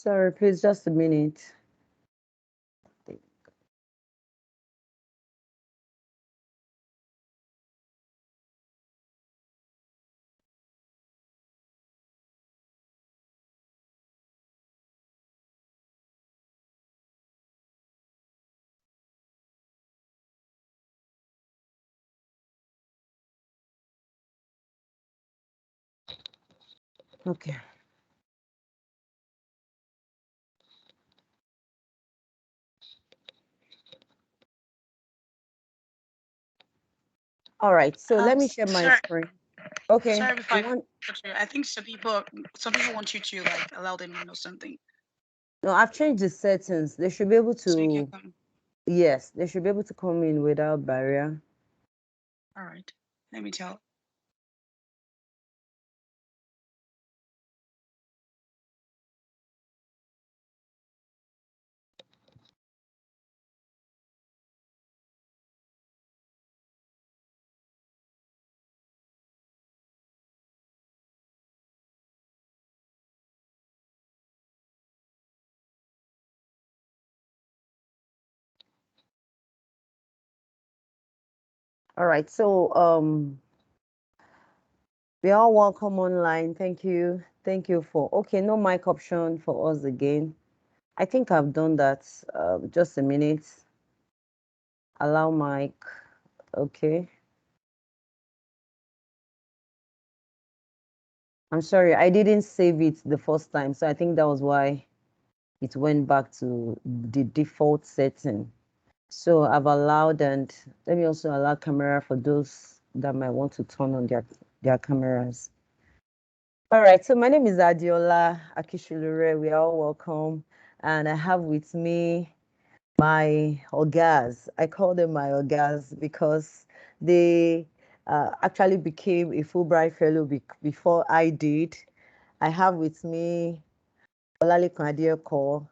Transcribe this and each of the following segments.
Sorry, please, just a minute. Okay. All right, so let me share my screen. Okay. Sorry if I put you. I think some people want you to like allow them to know something. No, I've changed the settings. They should be able So you can to. come. Yes, they should be able to come in without barrier. All right. Let me tell. All right, so we are welcome online. Thank you. Thank you for, okay, no mic option for us again. I think I've done that. Just a minute. Allow mic. Okay. I'm sorry, I didn't save it the first time, so I think that was why it went back to the default setting. So I've allowed, and let me also allow camera for those that might want to turn on their cameras. All right, so my name is Adiola Akishulure. We are all welcome. And I have with me my ogas. I call them my ogas because they actually became a Fulbright fellow before I did. I have with me Olalekan Adioko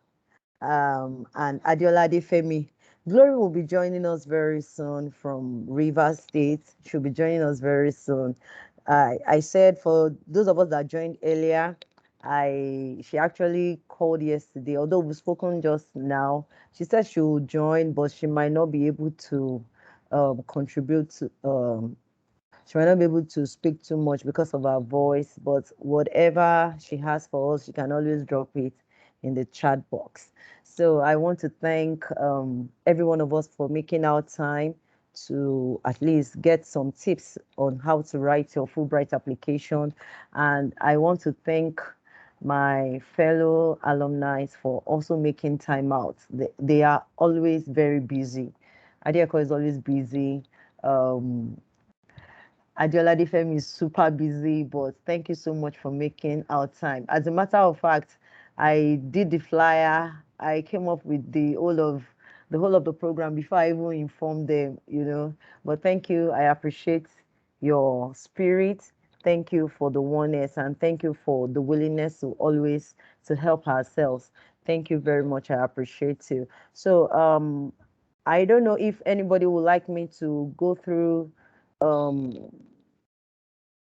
and Adiola Adefemi. Glory will be joining us very soon from Rivers State. She'll be joining us very soon. I said for those of us that joined earlier, she actually called yesterday, although we've spoken just now. She said she will join, but she might not be able to contribute to, she might not be able to speak too much because of her voice, but whatever she has for us, she can always drop it in the chat box. So I want to thank every one of us for making our time to at least get some tips on how to write your Fulbright application. And I want to thank my fellow alumni for also making time out. They are always very busy. Adiako is always busy. Adiola Adefemi is super busy, but thank you so much for making our time. As a matter of fact, I did the flyer. I came up with the whole of the program before I even informed them. But thank you. I appreciate your spirit. Thank you for the oneness, and thank you for the willingness to always to help ourselves. Thank you very much. I appreciate you. So I don't know if anybody would like me to go through um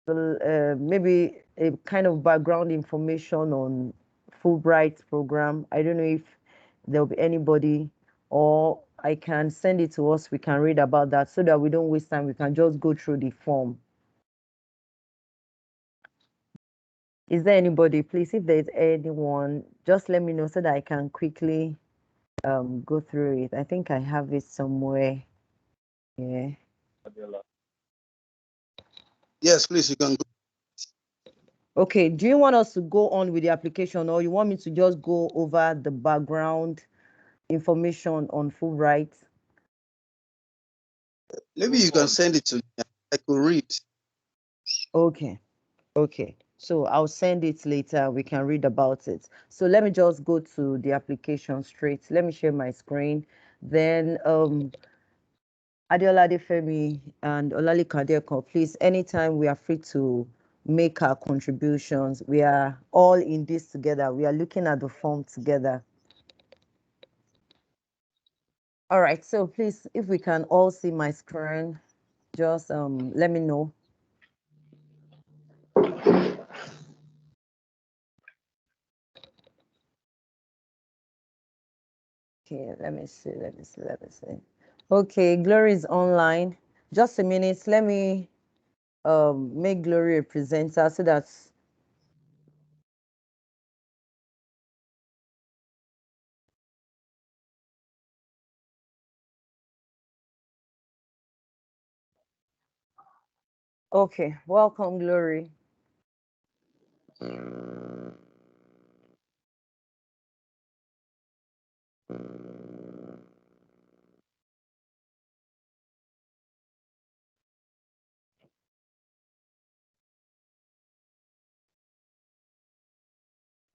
maybe a kind of background information on Fulbright program. I don't know if there'll be anybody, or I can send it to us. We can read about that so that we don't waste time. We can just go through the form. Is there anybody? Please, if there's anyone, just let me know so that I can quickly go through it. I think I have it somewhere. Yeah. Yes, please, you can go. Okay, do you want us to go on with the application, or you want me to just go over the background information on Fulbright? Maybe you can send it to me. I could read. Okay, okay. So I'll send it later. We can read about it. So let me just go to the application straight. Let me share my screen. Then Adiola Adefemi and Olalekan Adeko, please, anytime we are free to make our contributions. We are all in this together. We are looking at the form together. All right, so please, if we can all see my screen, just let me know. Okay, let me see. Okay, Glory is online. Just a minute. Let me make Glory a presenter so that. Okay, welcome, Glory.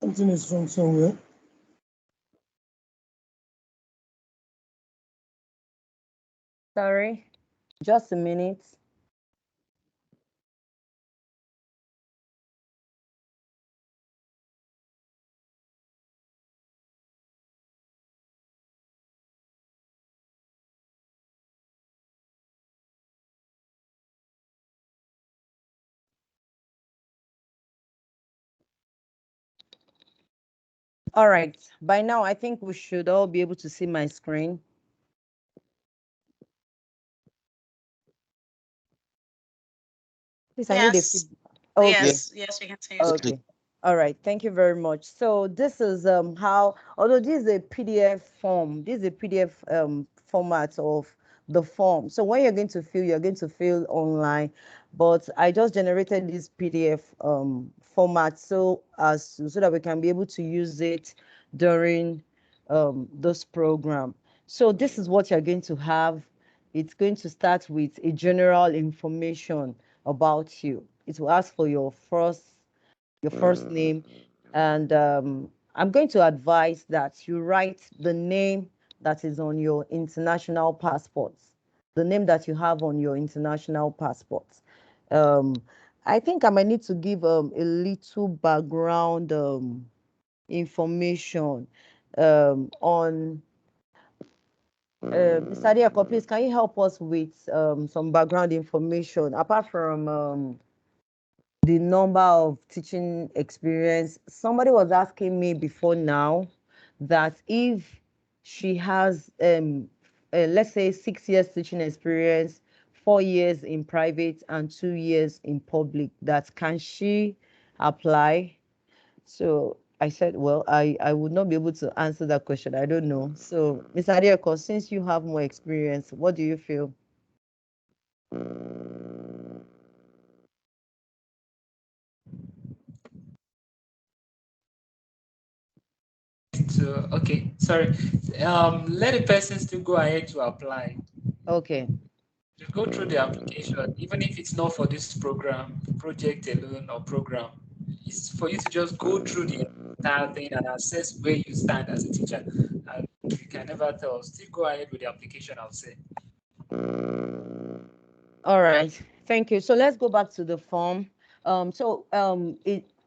Something is wrong somewhere. Sorry, just a minute. All right, by now I think we should all be able to see my screen. Please, I need a Yes. feedback. Okay. Yes, we can see you. Okay. All right. Thank you very much. So this is how, although this is a PDF form, this is a PDF format of the form. So when you're going to fill online. But I just generated this PDF format so that we can be able to use it during this program. So this is what you're going to have. It's going to start with a general information about you. It will ask for your first name, and I'm going to advise that you write the name that is on your international passports, the name that you have on your international passports. Um, I think I might need to give a little background information on Mr. Adiako, please, can you help us with some background information apart from the number of teaching experience? Somebody was asking me before now that if she has, let's say, 6 years teaching experience, 4 years in private and 2 years in public, that can she apply? So I said, well, I would not be able to answer that question. I don't know. So, Mr. Adiako, since you have more experience, what do you feel? So, okay, sorry. Let the person still go ahead to apply. Okay. To go through the application, even if it's not for this project alone or program, it's for you to just go through the entire thing and assess where you stand as a teacher. And you can never tell. Still go ahead with the application, I'll say. All right, thank you. So let's go back to the form.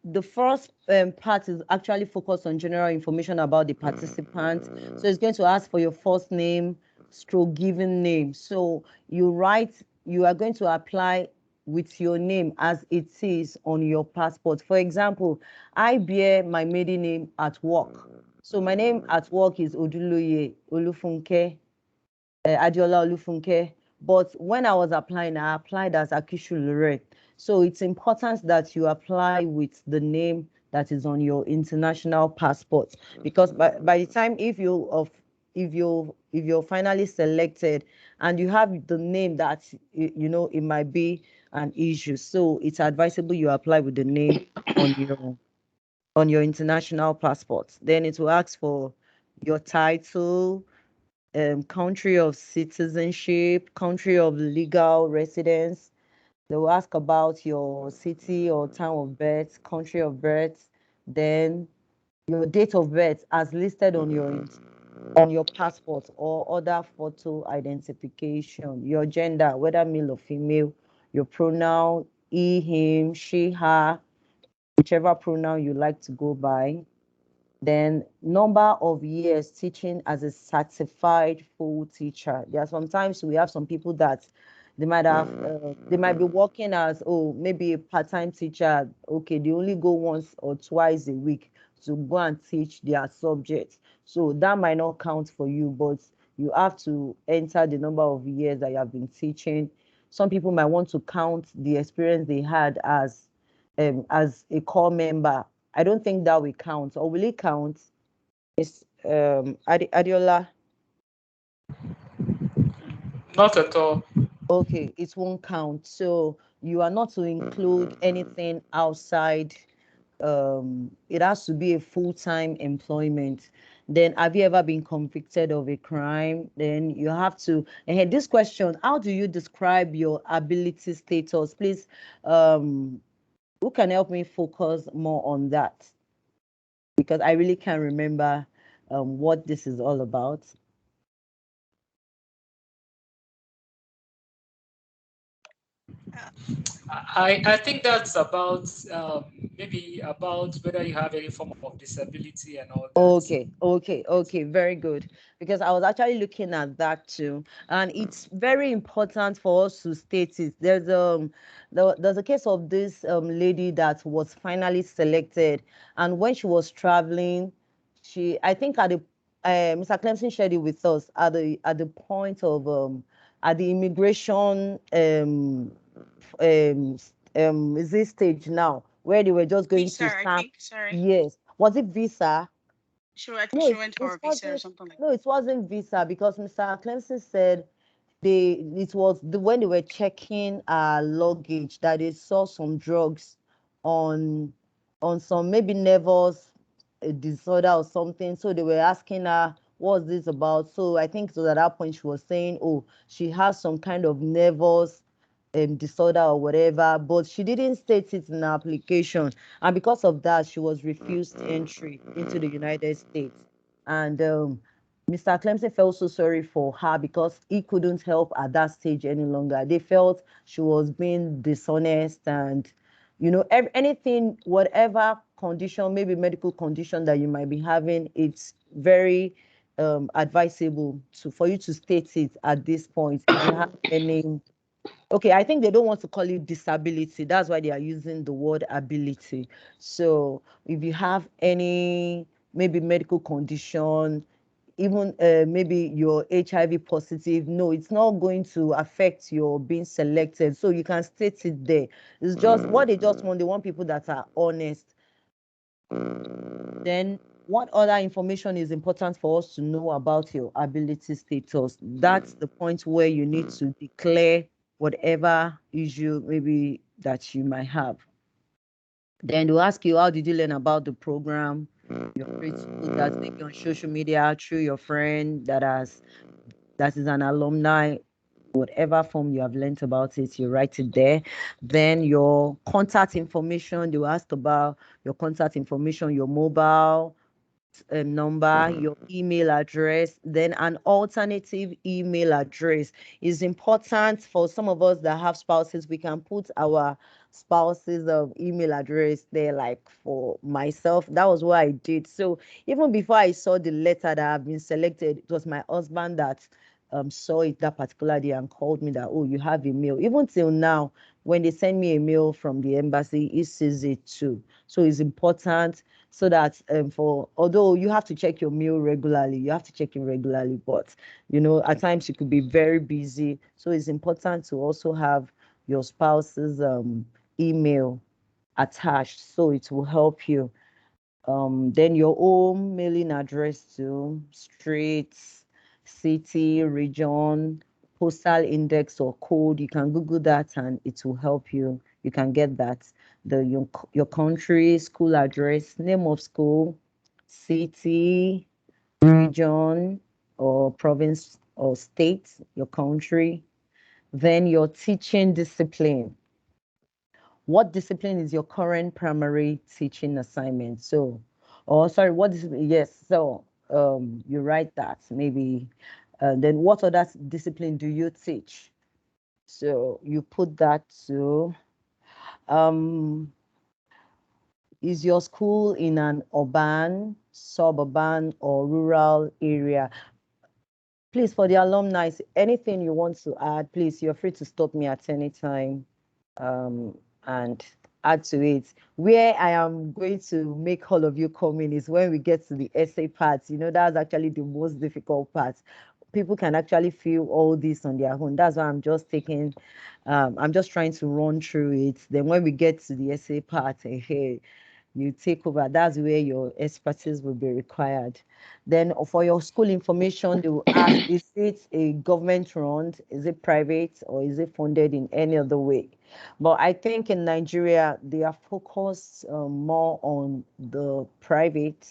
The first part is actually focused on general information about the participant. So it's going to ask for your first name, stroke given name. So you are going to apply with your name as it is on your passport. For example, I bear my maiden name at work. So my name at work is Oduloye Olufunke. Adiola Olufunke. But when I was applying, I applied as Akishulure. So it's important that you apply with the name that is on your international passport, because by the time if you're finally selected and you have the name that it might be an issue. So it's advisable you apply with the name on your international passport. Then it will ask for your title, country of citizenship, country of legal residence. They will ask about your city or town of birth, country of birth, then your date of birth as listed on your passport or other photo identification, your gender, whether male or female, your pronoun, he, him, she, her, whichever pronoun you like to go by. Then number of years teaching as a certified full teacher. There are sometimes we have some people that they might be working as maybe a part-time teacher. Okay, they only go once or twice a week to go and teach their subject. So that might not count for you, but you have to enter the number of years that you have been teaching. Some people might want to count the experience they had as a core member. I don't think that will count. Or will it count? It's Adiola. Not at all. Okay, it won't count. So you are not to include anything outside. It has to be a full-time employment. Then have you ever been convicted of a crime? Then you have to, and this question, how do you describe your ability status? Please, who can help me focus more on that? Because I really can't remember what this is all about. I think that's about maybe about whether you have any form of disability and all that. Okay, very good. Because I was actually looking at that too, and it's very important for us to state it. There's a case of this lady that was finally selected, and when she was traveling, I think at the Mr. Clemson shared it with us at the point of at the immigration is this stage now where they were just going to Visa, I stamp. think. Sorry. Yes, was it visa? I think No, she it, went it for a visa or wasn't. something like No, it wasn't visa because Mr. Clemson said it was when they were checking luggage that they saw some drugs on some maybe nervous disorder or something. So they were asking her, what's this about? So I think so at that point she was saying, oh, she has some kind of nervous disorder or whatever, but she didn't state it in her application. And because of that, she was refused entry into the United States. And Mr. Clemson felt so sorry for her because he couldn't help at that stage any longer. They felt she was being dishonest and, anything, whatever condition, maybe medical condition that you might be having, it's very advisable for you to state it at this point if you have any. Okay, I think they don't want to call it disability. That's why they are using the word ability. So if you have any maybe medical condition, even maybe you're HIV positive, no, it's not going to affect your being selected. So you can state it there. It's just what they just want. They want people that are honest. Then what other information is important for us to know about your ability status? That's the point where you need to declare whatever issue maybe that you might have. Then they'll ask you, how did you learn about the program? You're free to put that maybe on social media through your friend that is an alumni, whatever form you have learned about it, you write it there. Then your contact information, they will ask about your contact information, your mobile number, your email address, then an alternative email address is important for some of us that have spouses. We can put our spouse's email address there. Like for myself, that was what I did. So even before I saw the letter that I've been selected, it was my husband that saw it that particular day and called me that, oh, you have a mail. Even till now, when they send me a mail from the embassy, it says it too. So it's important so that although you have to check your mail regularly, you have to check it regularly, but at times you could be very busy. So it's important to also have your spouse's email attached so it will help you. Then your home mailing address too, streets, city, region, postal index or code. You can Google that and it will help you. You can get that. Your country, school address, name of school, city, region or province or state, your country. Then your teaching discipline. What discipline is your current primary teaching assignment? So, or sorry, what discipline? Yes, so you write that maybe. Then what other discipline do you teach? So you put that to. Is your school in an urban, suburban, or rural area? Please, for the alumni, anything you want to add, please, you're free to stop me at any time. And add to it. Where I am going to make all of you come in is when we get to the essay part. You know, that's actually the most difficult part. People can actually feel all this on their own. That's why I'm just I'm just trying to run through it. Then when we get to the essay part, hey, you take over. That's where your expertise will be required. Then for your school information, they will ask, is it a government run, is it private, or is it funded in any other way? But I think in Nigeria, they are focused more on the private,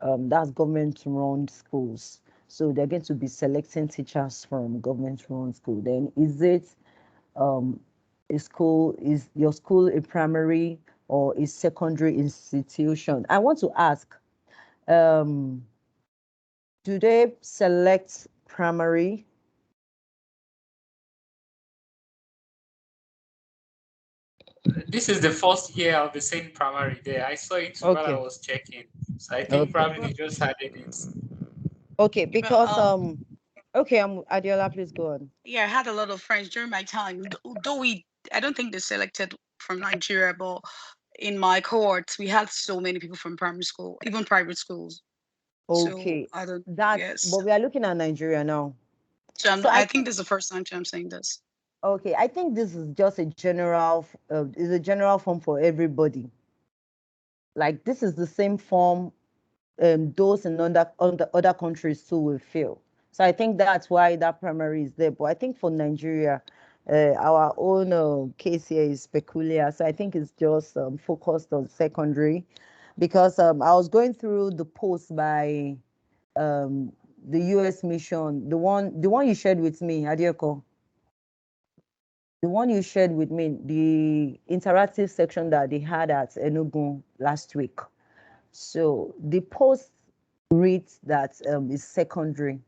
that's government run schools. So they're going to be selecting teachers from government run school. Then is it is your school a primary or a secondary institution? I want to ask, do they select primary? This is the first year of the same primary there. I saw it while I Okay. was checking. So I think Okay. probably they just added it. Okay, But because okay, Adiola, please go on. yeah, I had a lot of friends during my time. Though I don't think they selected from Nigeria, but in my cohorts, we had so many people from primary school, even private schools. So Okay, I don't. that's Yes. but we are looking at Nigeria now. So So I think this is the first time I'm saying this. okay, I think this is just a general is a general form for everybody. Like this is the same form those in other countries too will fill. So I think that's why that primary is there. But I think for Nigeria, our own case here is peculiar. So I think it's just focused on secondary, because I was going through the post by the U.S. mission, the one you shared with me, Adioko, the one you shared with me, the interactive section that they had at Enugu last week. So the post reads that is secondary.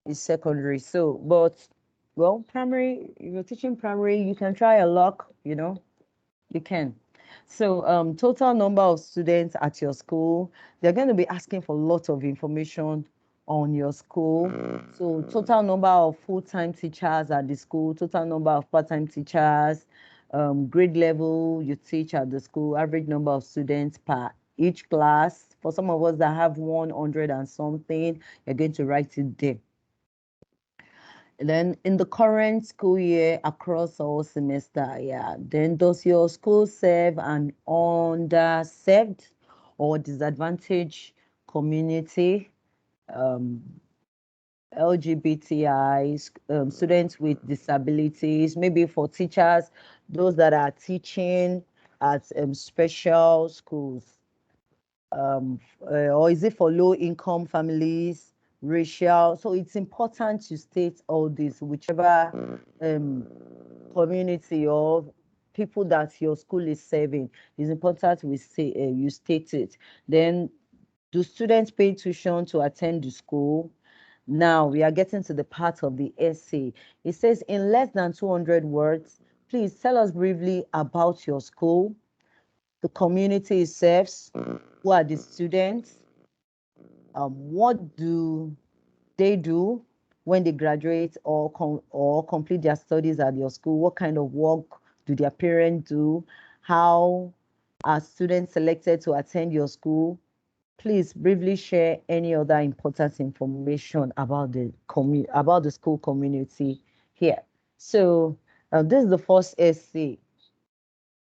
Is secondary. So, but well, primary, if you're teaching primary, you can try a luck, you can. So total number of students at your school, they're going to be asking for lots of information on your school. So total number of full-time teachers at the school, total number of part-time teachers, grade level you teach at the school, average number of students per each class. For some of us that have 100 and something, you're going to write it there. And then in the current school year across all semester, yeah, then does your school serve an underserved or disadvantaged community, LGBTI, students with disabilities, maybe for teachers, those that are teaching at special schools, or is it for low income families, racial? So it's important to state all this, whichever community or people that your school is serving. It's important we say you state it. Then, do students pay tuition to attend the school? Now we are getting to the part of the essay. It says, in less than 200 words, please tell us briefly about your school, the community it serves, who are the students, what do they do when they graduate or complete their studies at your school, what kind of work do their parents do, how are students selected to attend your school. Please briefly share any other important information about the school community here. So this is the first essay,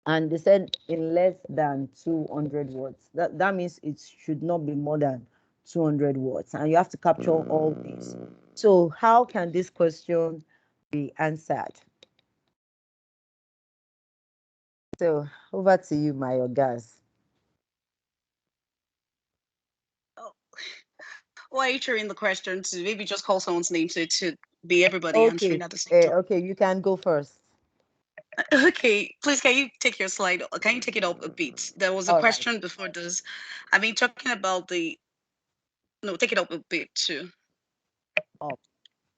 and they said in less than 200 words. That means it should not be more than 200 words, and you have to capture all these. So how can this question be answered? So over to you, my guys. Oh, why are you throwing the question to maybe just call someone's name to be everybody answering Okay, at the same time? okay, you can go first. Okay, please can you take your slide? Can you take it up a bit? There was a All right. question before this. I mean, talking about the no, take it up a bit too. Oh,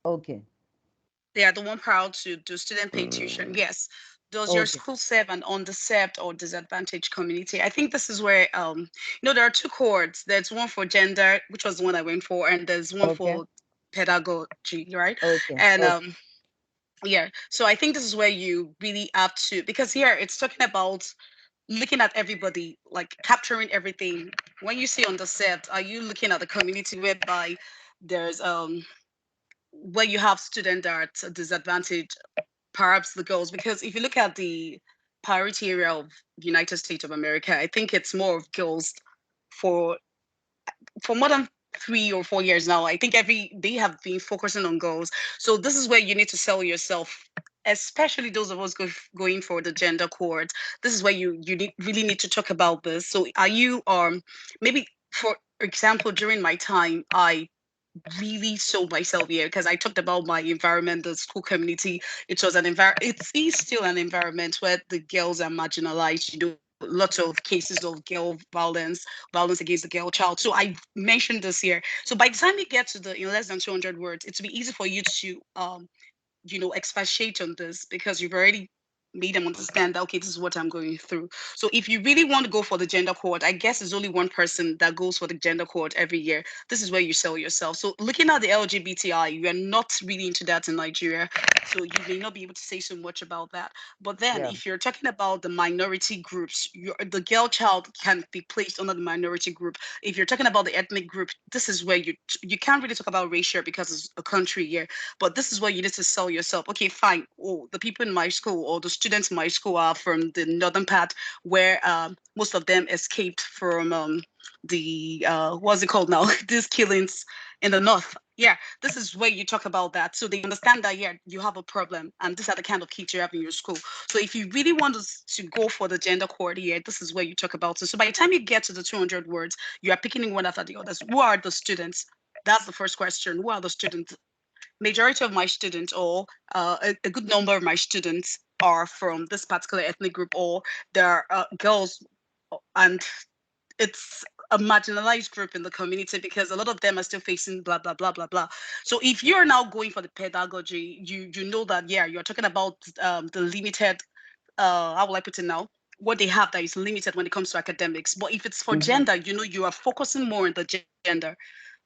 okay. Yeah, the one prior to do student paid tuition. Yes. Does your Okay. school serve an underserved or disadvantaged community? I think this is where there are two cohorts. There's one for gender, which was the one I went for, and there's one Okay. for pedagogy, right? Okay. And Okay. Yeah. So I think this is where you really have to, because here it's talking about looking at everybody, like capturing everything. When you see on the set, are you looking at the community whereby there's where you have students that are at a disadvantage, perhaps the girls? Because if you look at the priority area of the United States of America, I think it's more of girls for more than 3 or 4 years now. I think they have been focusing on girls. So this is where you need to sell yourself, especially those of us going for the gender cohort. This is where really need to talk about this. So are you maybe, for example, during my time, I really sold myself here because I talked about my environment, the school community. It was an it is still an environment where the girls are marginalized. Lots of cases of girl violence against the girl child. So I mentioned this here. So by the time you get to the in less than 200 words, it's be easy for you to expatiate on this because you've already made them understand that, okay, this is what I'm going through. So if you really want to go for the gender cohort, I guess there's only one person that goes for the gender cohort every year. This is where you sell yourself. So looking at the LGBTI, you are not really into that in Nigeria, so you may not be able to say so much about that. But then Yeah. if you're talking about the minority groups, the girl child can be placed under the minority group. If you're talking about the ethnic group, this is where you can't really talk about racial because it's a country here, but this is where you need to sell yourself. Okay, fine. Oh, the people in my school or the students in my school are from the northern part where most of them escaped from the what's it called now? These killings in the north. Yeah, this is where you talk about that. So they understand that, yeah, you have a problem and these are the kind of kids you have in your school. So if you really want to go for the gender core here, this is where you talk about it. So by the time you get to the 200 words, you are picking one after the others. Who are the students? That's the first question. Who are the students? Majority of my students, or a good number of my students, are from this particular ethnic group, or they're girls, and it's a marginalized group in the community because a lot of them are still facing blah blah blah blah blah. So if you're now going for the pedagogy, you know that, yeah, you're talking about the limited, how will I put it now, what they have that is limited when it comes to academics. But if it's for gender, you are focusing more on the gender,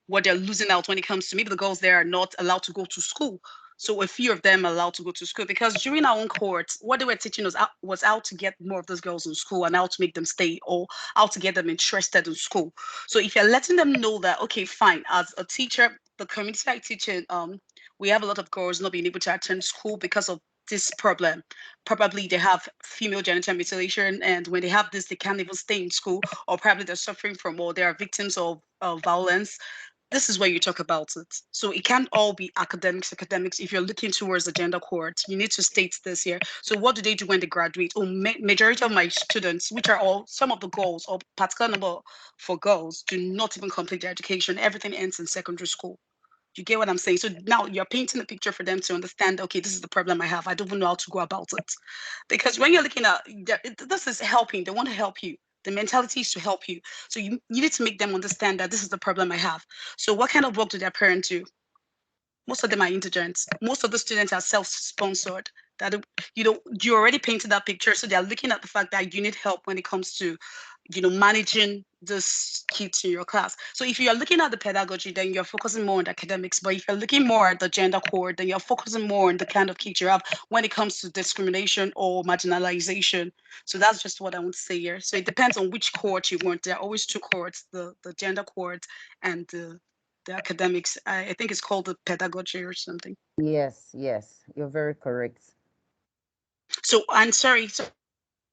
what they're losing out when it comes to, maybe the girls there are not allowed to go to school. So a few of them are allowed to go to school because during our own cohorts, what they were teaching us was how to get more of those girls in school and how to make them stay, or how to get them interested in school. So if you're letting them know that, okay, fine, as a teacher, the community I teach in, we have a lot of girls not being able to attend school because of this problem. Probably they have female genital mutilation, and when they have this, they can't even stay in school, or probably they're suffering from, or they are victims of violence. This is where you talk about it. So it can't all be academics. If you're looking towards the gender cohort, you need to state this here. So what do they do when they graduate? Oh, majority of my students, which are all some of the girls, or particular number for girls, do not even complete their education. Everything ends in secondary school. You get what I'm saying? So now you're painting a picture for them to understand, okay, this is the problem I have. I don't even know how to go about it. Because when you're looking at this is helping, they want to help you. The mentality is to help you. So you need to make them understand that this is the problem I have. So what kind of work do their parents do? Most of them are indigent. Most of the students are self-sponsored. That you already painted that picture, so they're looking at the fact that you need help when it comes to managing this kids in your class. So if you're looking at the pedagogy, then you're focusing more on the academics. But if you're looking more at the gender core, then you're focusing more on the kind of kids you have when it comes to discrimination or marginalization. So that's just what I want to say here. So it depends on which cohort you want. There are always two cohorts: the gender cohort and the academics. I think it's called the pedagogy or something. Yes, yes, you're very correct. So I'm sorry. So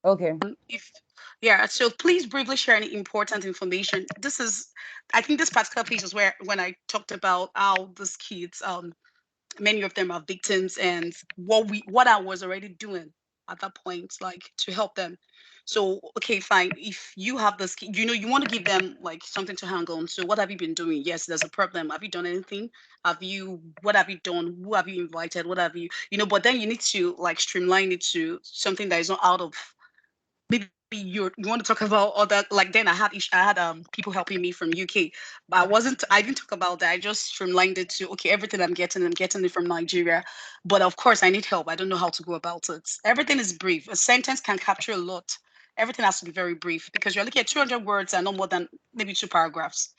Okay. if yeah, so please briefly share any important information. This is, I think this particular piece is where when I talked about how these kids, many of them are victims, and what I was already doing at that point, like to help them. So okay, fine. If you have this, you want to give them like something to hang on. So what have you been doing? Yes, there's a problem. Have you done anything? What have you done? Who have you invited? What have you, but then you need to like streamline it to something that is not out of, maybe you want to talk about other, like then I had people helping me from UK, but I didn't talk about that. I just streamlined it to, okay, everything I'm getting it from Nigeria, but of course I need help. I don't know how to go about it. Everything is brief. A sentence can capture a lot. Everything has to be very brief because you're looking at 200 words and no more than maybe two paragraphs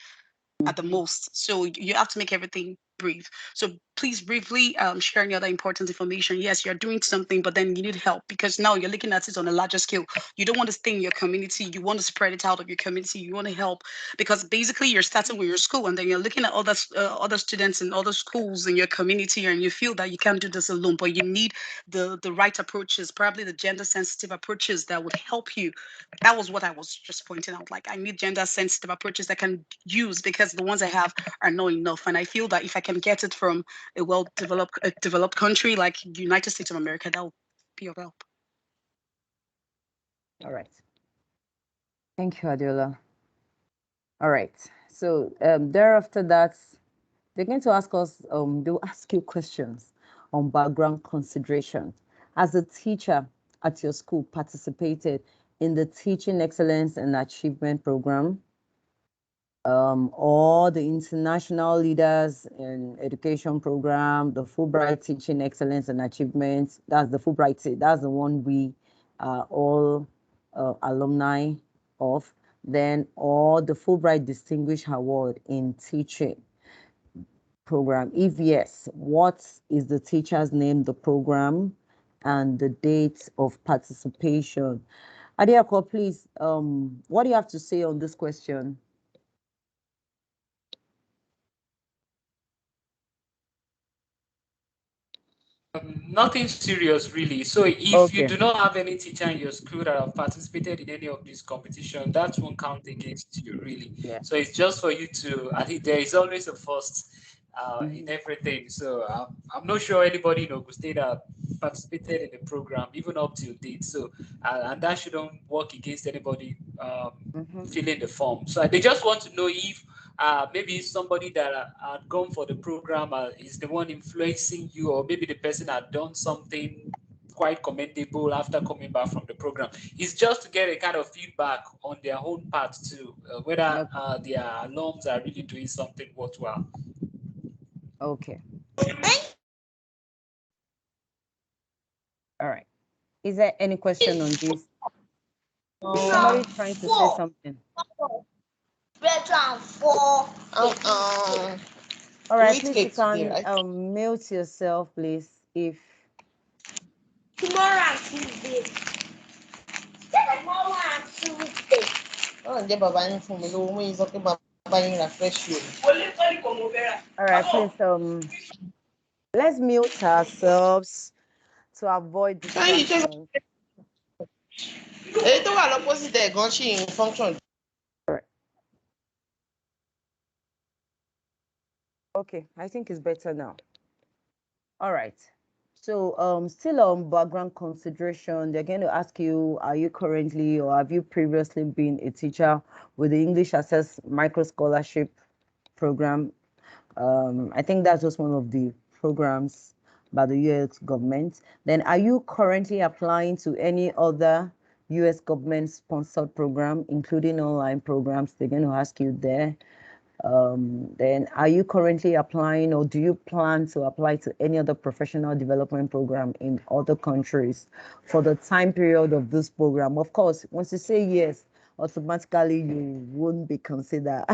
at the most. So you have to make everything brief. So please briefly share any other important information. Yes, you're doing something, but then you need help because now you're looking at it on a larger scale. You don't want to stay in your community. You want to spread it out of your community. You want to help because basically you're starting with your school and then you're looking at other students in other schools in your community and you feel that you can't do this alone, but you need the right approaches, probably the gender sensitive approaches that would help you. That was what I was just pointing out. Like I need gender sensitive approaches that I can use because the ones I have are not enough. And I feel that if I can get it from a developed country like United States of America, that will be of help. All right. Thank you, Adiola. All right. So thereafter that, they're going to ask us, they'll ask you questions on background consideration. As a teacher at your school participated in the Teaching Excellence and Achievement Program, or the International Leaders in Education Program, the Fulbright Teaching Excellence and Achievement, that's the FulbrightTEA, that's the one we are all alumni of, then, or the Fulbright Distinguished Award in Teaching Program. If yes, what is the teacher's name, the program, and the date of participation? Adiako, please, what do you have to say on this question? Nothing serious really. So if you do not have any teacher in your school that have participated in any of these competitions, that won't count against you really. Yeah. So it's just for you to, I think there is always a first in everything. So I'm not sure anybody in Ogun State that participated in the program, even up to date. So, and that shouldn't work against anybody filling the form. So they just want to know if maybe somebody that had gone for the program is the one influencing you, or maybe the person had done something quite commendable after coming back from the program. It's just to get a kind of feedback on their own part too, whether their alums are really doing something worthwhile. Okay. All right. Is there any question on this? Is somebody trying to say something? All right, please you can mute yourself, please. If tomorrow and Tuesday. Tomorrow and Tuesday. all right, please let's mute ourselves to avoid distraction. Okay, I think it's better now. All right. So still on background consideration, they're going to ask you, are you currently or have you previously been a teacher with the English Access Micro Scholarship Program? I think that's just one of the programs by the US government. Then are you currently applying to any other US government sponsored program, including online programs? They're going to ask you there. Then are you currently applying or do you plan to apply to any other professional development program in other countries for the time period of this program? Of course, once you say yes, automatically you won't be considered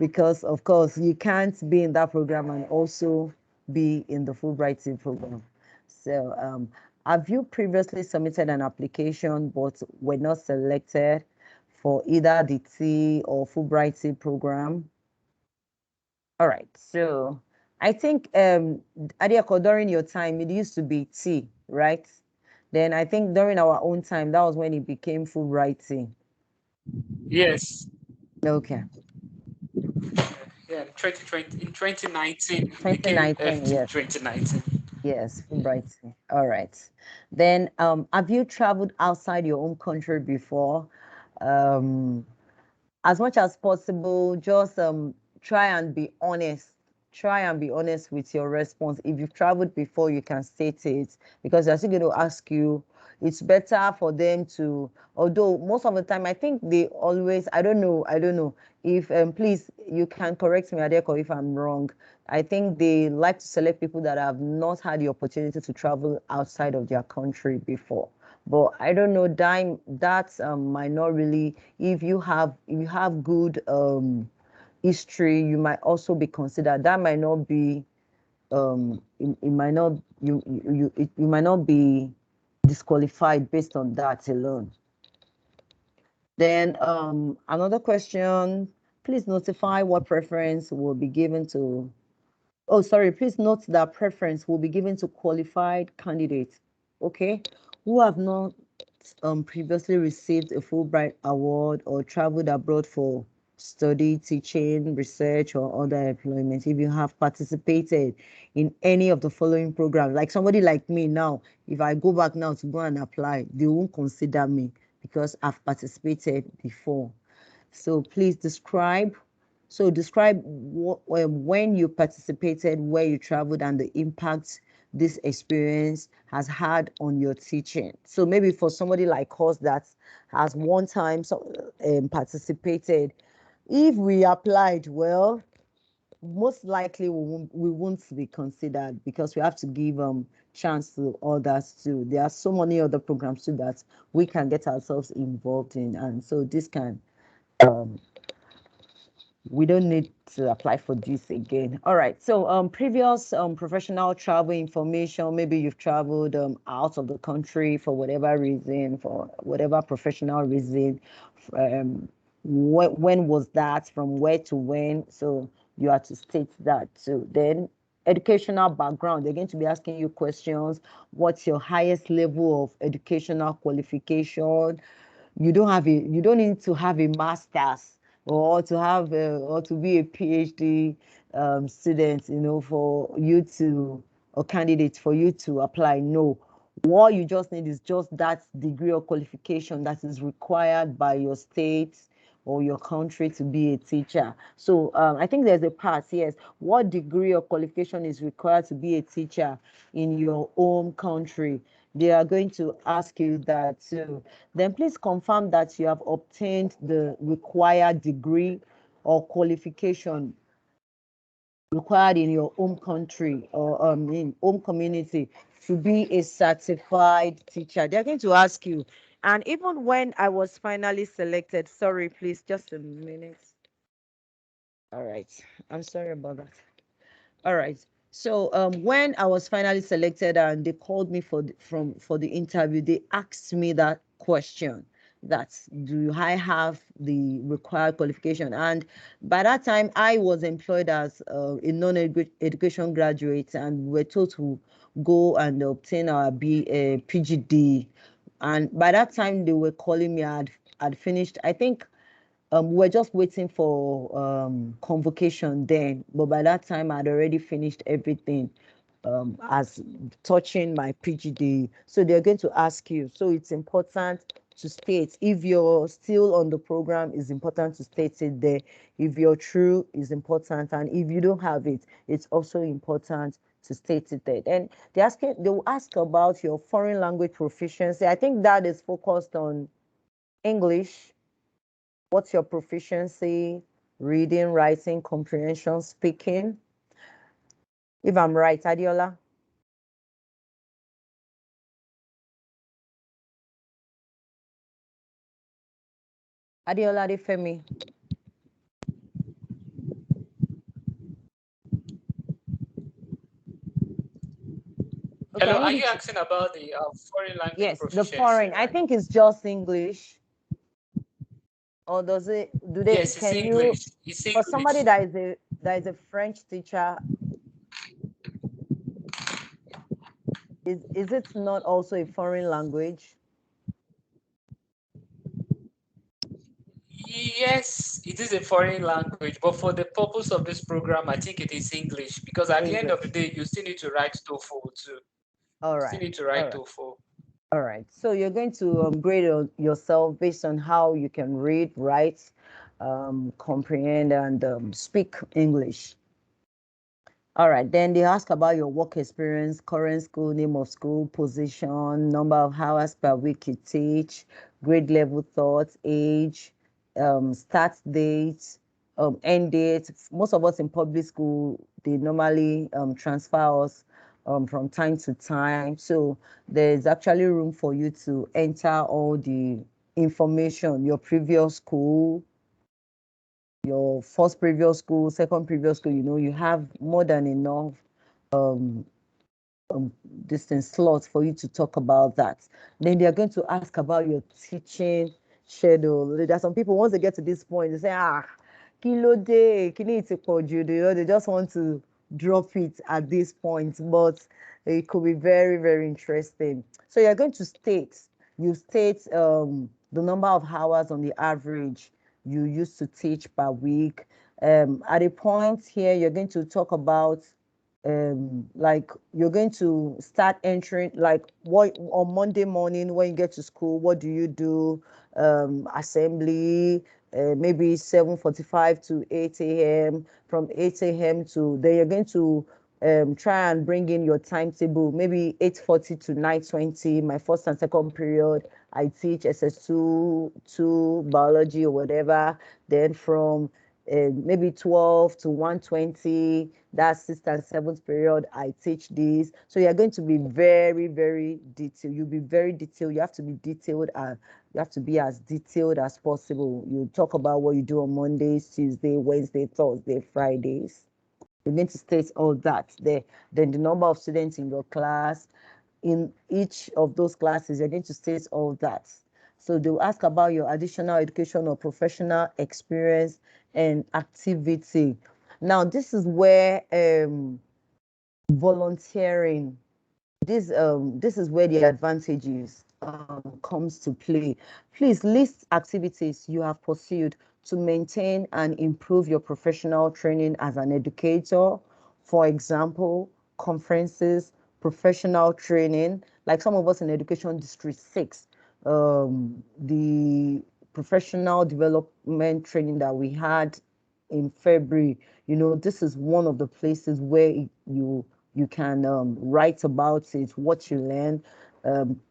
because of course you can't be in that program and also be in the FulbrightTEA program. So have you previously submitted an application but were not selected for either the T or FulbrightTEA program? All right, so I think Adiako, during your time it used to be T, right? Then I think during our own time that was when it became FulbrightTEA. Yes. Okay. Yeah, in 2019. 2019, yes. 2019. Yes, FulbrightTEA. All right. Then have you traveled outside your own country before? As much as possible, just try and be honest. Try and be honest with your response. If you've traveled before, you can state it because they're still going to ask you. It's better for them to, although most of the time, I think they always, I don't know if, please, you can correct me, Adeko, if I'm wrong. I think they like to select people that have not had the opportunity to travel outside of their country before. But I don't know, that might not really, if you have good history, you might also be considered. That might not be it might not you might not be disqualified based on that alone. Then another question, please notify what preference will be given to, oh sorry, please note that preference will be given to qualified candidates, okay, who have not previously received a Fulbright award or traveled abroad for study, teaching, research, or other employment. If you have participated in any of the following programs, like somebody like me now, if I go back now to go and apply, they won't consider me because I've participated before. So please describe. So describe when you participated, where you traveled, and the impact this experience has had on your teaching. So maybe for somebody like us that has one time participated, if we applied, well, most likely we won't be considered because we have to give chance to others too. There are so many other programs too that we can get ourselves involved in, and so this can we don't need to apply for this again. All right, so previous professional travel information, maybe you've traveled out of the country for whatever reason, for whatever professional reason. When was that, from where to when? So you have to state that. So then educational background, they're going to be asking you questions. What's your highest level of educational qualification? You don't need to have a master's or to have or to be a PhD student, for you to, or candidate for you to apply. No, what you just need is just that degree or qualification that is required by your state or your country to be a teacher. So I think there's a part, yes, what degree or qualification is required to be a teacher in your home country? They are going to ask you that too. Then please confirm that you have obtained the required degree or qualification required in your home country or in home community to be a certified teacher. They're going to ask you. And even when I was finally selected, sorry, please, just a minute. All right, I'm sorry about that. All right. So when I was finally selected and they called me for the interview, they asked me that question, that do I have the required qualification? And by that time, I was employed as a non-education graduate, and we were told to go and obtain our PGD. And by that time, they were calling me. I'd finished, I think we're just waiting for convocation then, but by that time I'd already finished everything as touching my PGD. So they're going to ask you. So it's important to state, if you're still on the program, it's important to state it there. If you're true, it's important, and if you don't have it, it's also important to state it there. And they will ask about your foreign language proficiency. I think that is focused on English. What's your proficiency? Reading, writing, comprehension, speaking? If I'm right, Adiola? Adiola Adefemi? Okay, Hello, are you asking about the foreign language yes, the proficiency? foreign. I Right? think it's just English. Or do they, Yes, it's can you, English. It's for somebody English. that is a French teacher, is it not also a foreign language? Yes, it is a foreign language, but for the purpose of this program, I think it is English because at the end of the English. day, you still need to write TOEFL too. All You still right. need to All write right. TOEFL. All right. So you're going to grade yourself based on how you can read, write, comprehend, and speak English. All right. Then they ask about your work experience, current school, name of school, position, number of hours per week you teach, grade level thoughts, age, start date, end date. Most of us in public school, they normally transfer us from time to time. So there's actually room for you to enter all the information, your previous school, your first previous school, second previous school, you have more than enough distance slots for you to talk about that. Then they are going to ask about your teaching schedule. There are some people, once they get to this point, they say, kilo day, kini they just want to drop it at this point, but it could be very, very interesting. So you're going to you state the number of hours on the average you used to teach per week. At a point here, you're going to talk about like you're going to start entering, like, what on Monday morning when you get to school, what do you do? Assembly, maybe 7:45 to 8 a.m. From 8 a.m. to, then you're going to try and bring in your timetable, maybe 8:40 to 9:20. My first and second period, I teach SS2 biology or whatever. Then from maybe 12 to 1:20, that's sixth and seventh period, I teach this. So you're going to be very, very detailed. You'll be very detailed. You have to be detailed, and you have to be as detailed as possible. You talk about what you do on Mondays, Tuesday, Wednesday, Thursday, Fridays. You're going to state all that there. Then the number of students in your class, in each of those classes, you're going to state all that. So they'll ask about your additional education or professional experience and activity. Now, this is where volunteering, this is where the advantages comes to play. Please list activities you have pursued to maintain and improve your professional training as an educator. For example, conferences, professional training, like some of us in Education District 6, the professional development training that we had in February, this is one of the places where you can write about it, what you learn,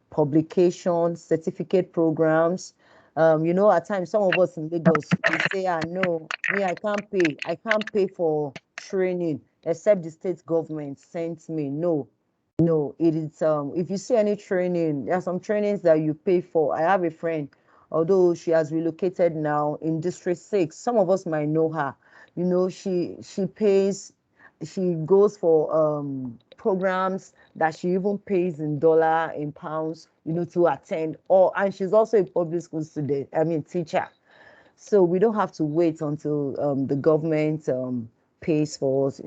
publications, certificate programs. At times, some of us in Lagos, we say, no, me, I can't pay for training except the state government sent me. No, it is, if you see any training, there are some trainings that you pay for. I have a friend, although she has relocated now in District 6, some of us might know her. She pays, she goes for programs that she even pays in dollar, in pounds, to attend. And she's also a public school student, teacher. So we don't have to wait until the government pays for us.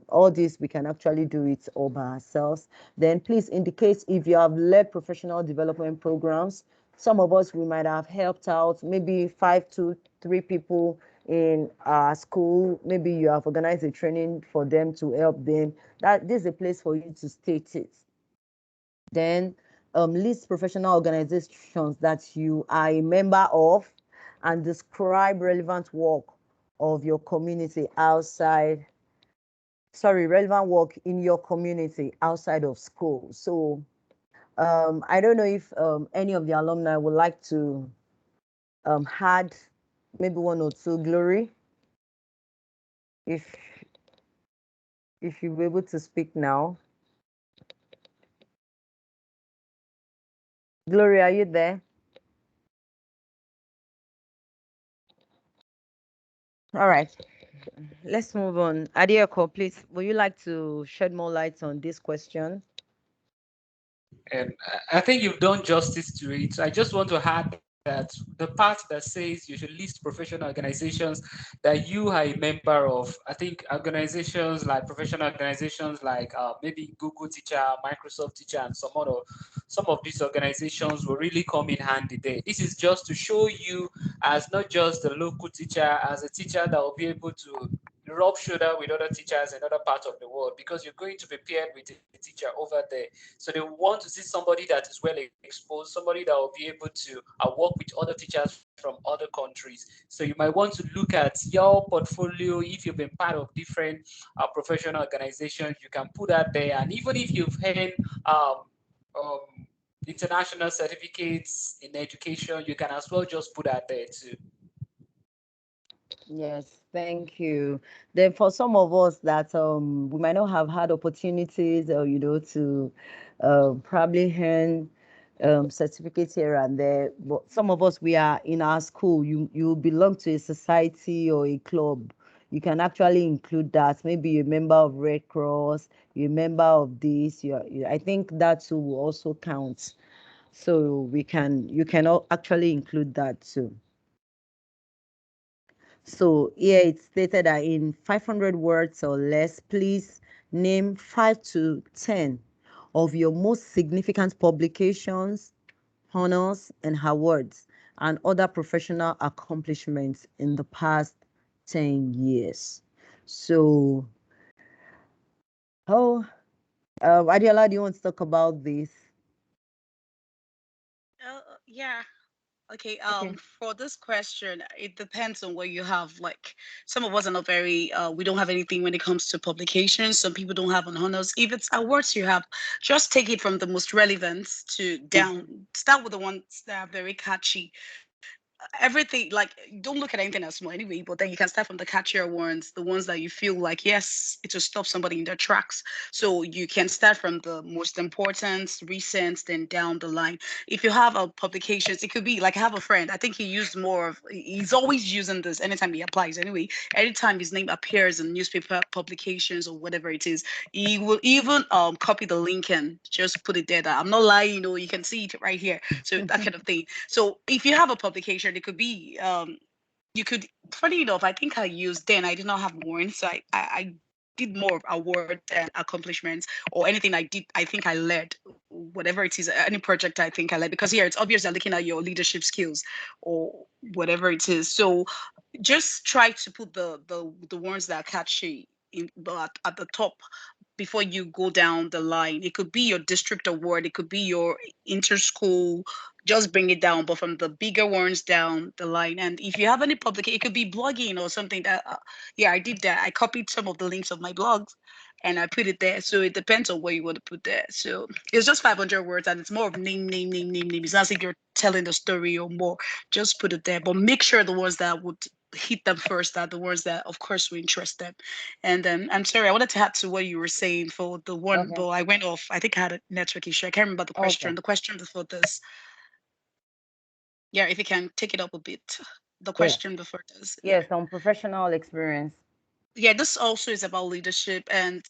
All this, we can actually do it all by ourselves. Then please indicate if you have led professional development programs. Some of us, we might have helped out maybe 5 to 3 people in our school. Maybe you have organized a training for them to help them. This is a place for you to state it. Then list professional organizations that you are a member of and describe relevant work of your community relevant work in your community outside of school. So I don't know if any of the alumni would like to add maybe one or two. Glory, if you're able to speak now. Glory, are you there? All right, let's move on. Adioko, please, would you like to shed more light on this question? I think you've done justice to it. I just want to add that the part that says you should list professional organizations that you are a member of. I think organizations like professional organizations like maybe Google Teacher, Microsoft Teacher, and some of these organizations will really come in handy there. This is just to show you as not just a local teacher, as a teacher that will be able to rub shoulder with other teachers in other parts of the world, because you're going to be paired with a teacher over there. So they want to see somebody that is well exposed, somebody that will be able to work with other teachers from other countries. So you might want to look at your portfolio. If you've been part of different professional organizations, you can put that there. And even if you've had international certificates in education, you can as well just put that there too. Yes, thank you. Then for some of us that we might not have had opportunities, to probably earn certificates here and there. But some of us, we are in our school. You belong to a society or a club. You can actually include that. Maybe you're a member of Red Cross, you're a member of this. I think that too will also count. So you can actually include that too. So here it's stated that in 500 words or less, please name 5 to 10 of your most significant publications, honors, and awards, and other professional accomplishments in the past 10 years. So, Adiola, do you want to talk about this? Yeah. Okay, Okay. for this question, it depends on what you have. Like, some of us are not very, we don't have anything when it comes to publications. Some people don't have an honors. If it's awards you have, just take it from the most relevant to down. Start with the ones that are very catchy. Everything, like, don't look at anything as small anyway, but then you can start from the catchier ones, the ones that you feel like, yes, it will stop somebody in their tracks. So you can start from the most important, recent, then down the line. If you have a publications, it could be like, I have a friend, I think he used more of, he's always using this anytime he applies anyway. Anytime his name appears in newspaper publications or whatever it is, he will even copy the link and just put it there, that I'm not lying, you can see it right here. So that kind of thing. So if you have a publication, it could be you could, funny enough, I think I used, then I did not have one, so I did more of award than accomplishments, or anything I did, I think I led, whatever it is, any project I think I led, because here it's obvious they're looking at your leadership skills or whatever it is. So just try to put the ones that are catchy in, but at the top before you go down the line. It could be your district award, it could be your inter-school, just bring it down, but from the bigger ones down the line. And if you have any public, it could be blogging or something that, yeah, I did that. I copied some of the links of my blogs and I put it there. So it depends on what you want to put there. So it's just 500 words and it's more of name, name, name, name, name. It's not as if you're telling the story or more. Just put it there, but make sure the ones that would hit them first are the ones that, of course, will interest them. And I'm sorry, I wanted to add to what you were saying for the one, Okay. but I went off. I think I had a network issue. I can't remember the question. Okay. The question before this. Yeah, if you can take it up a bit. The Yeah. question before this. Yeah. Yes, on professional experience. Yeah, this also is about leadership and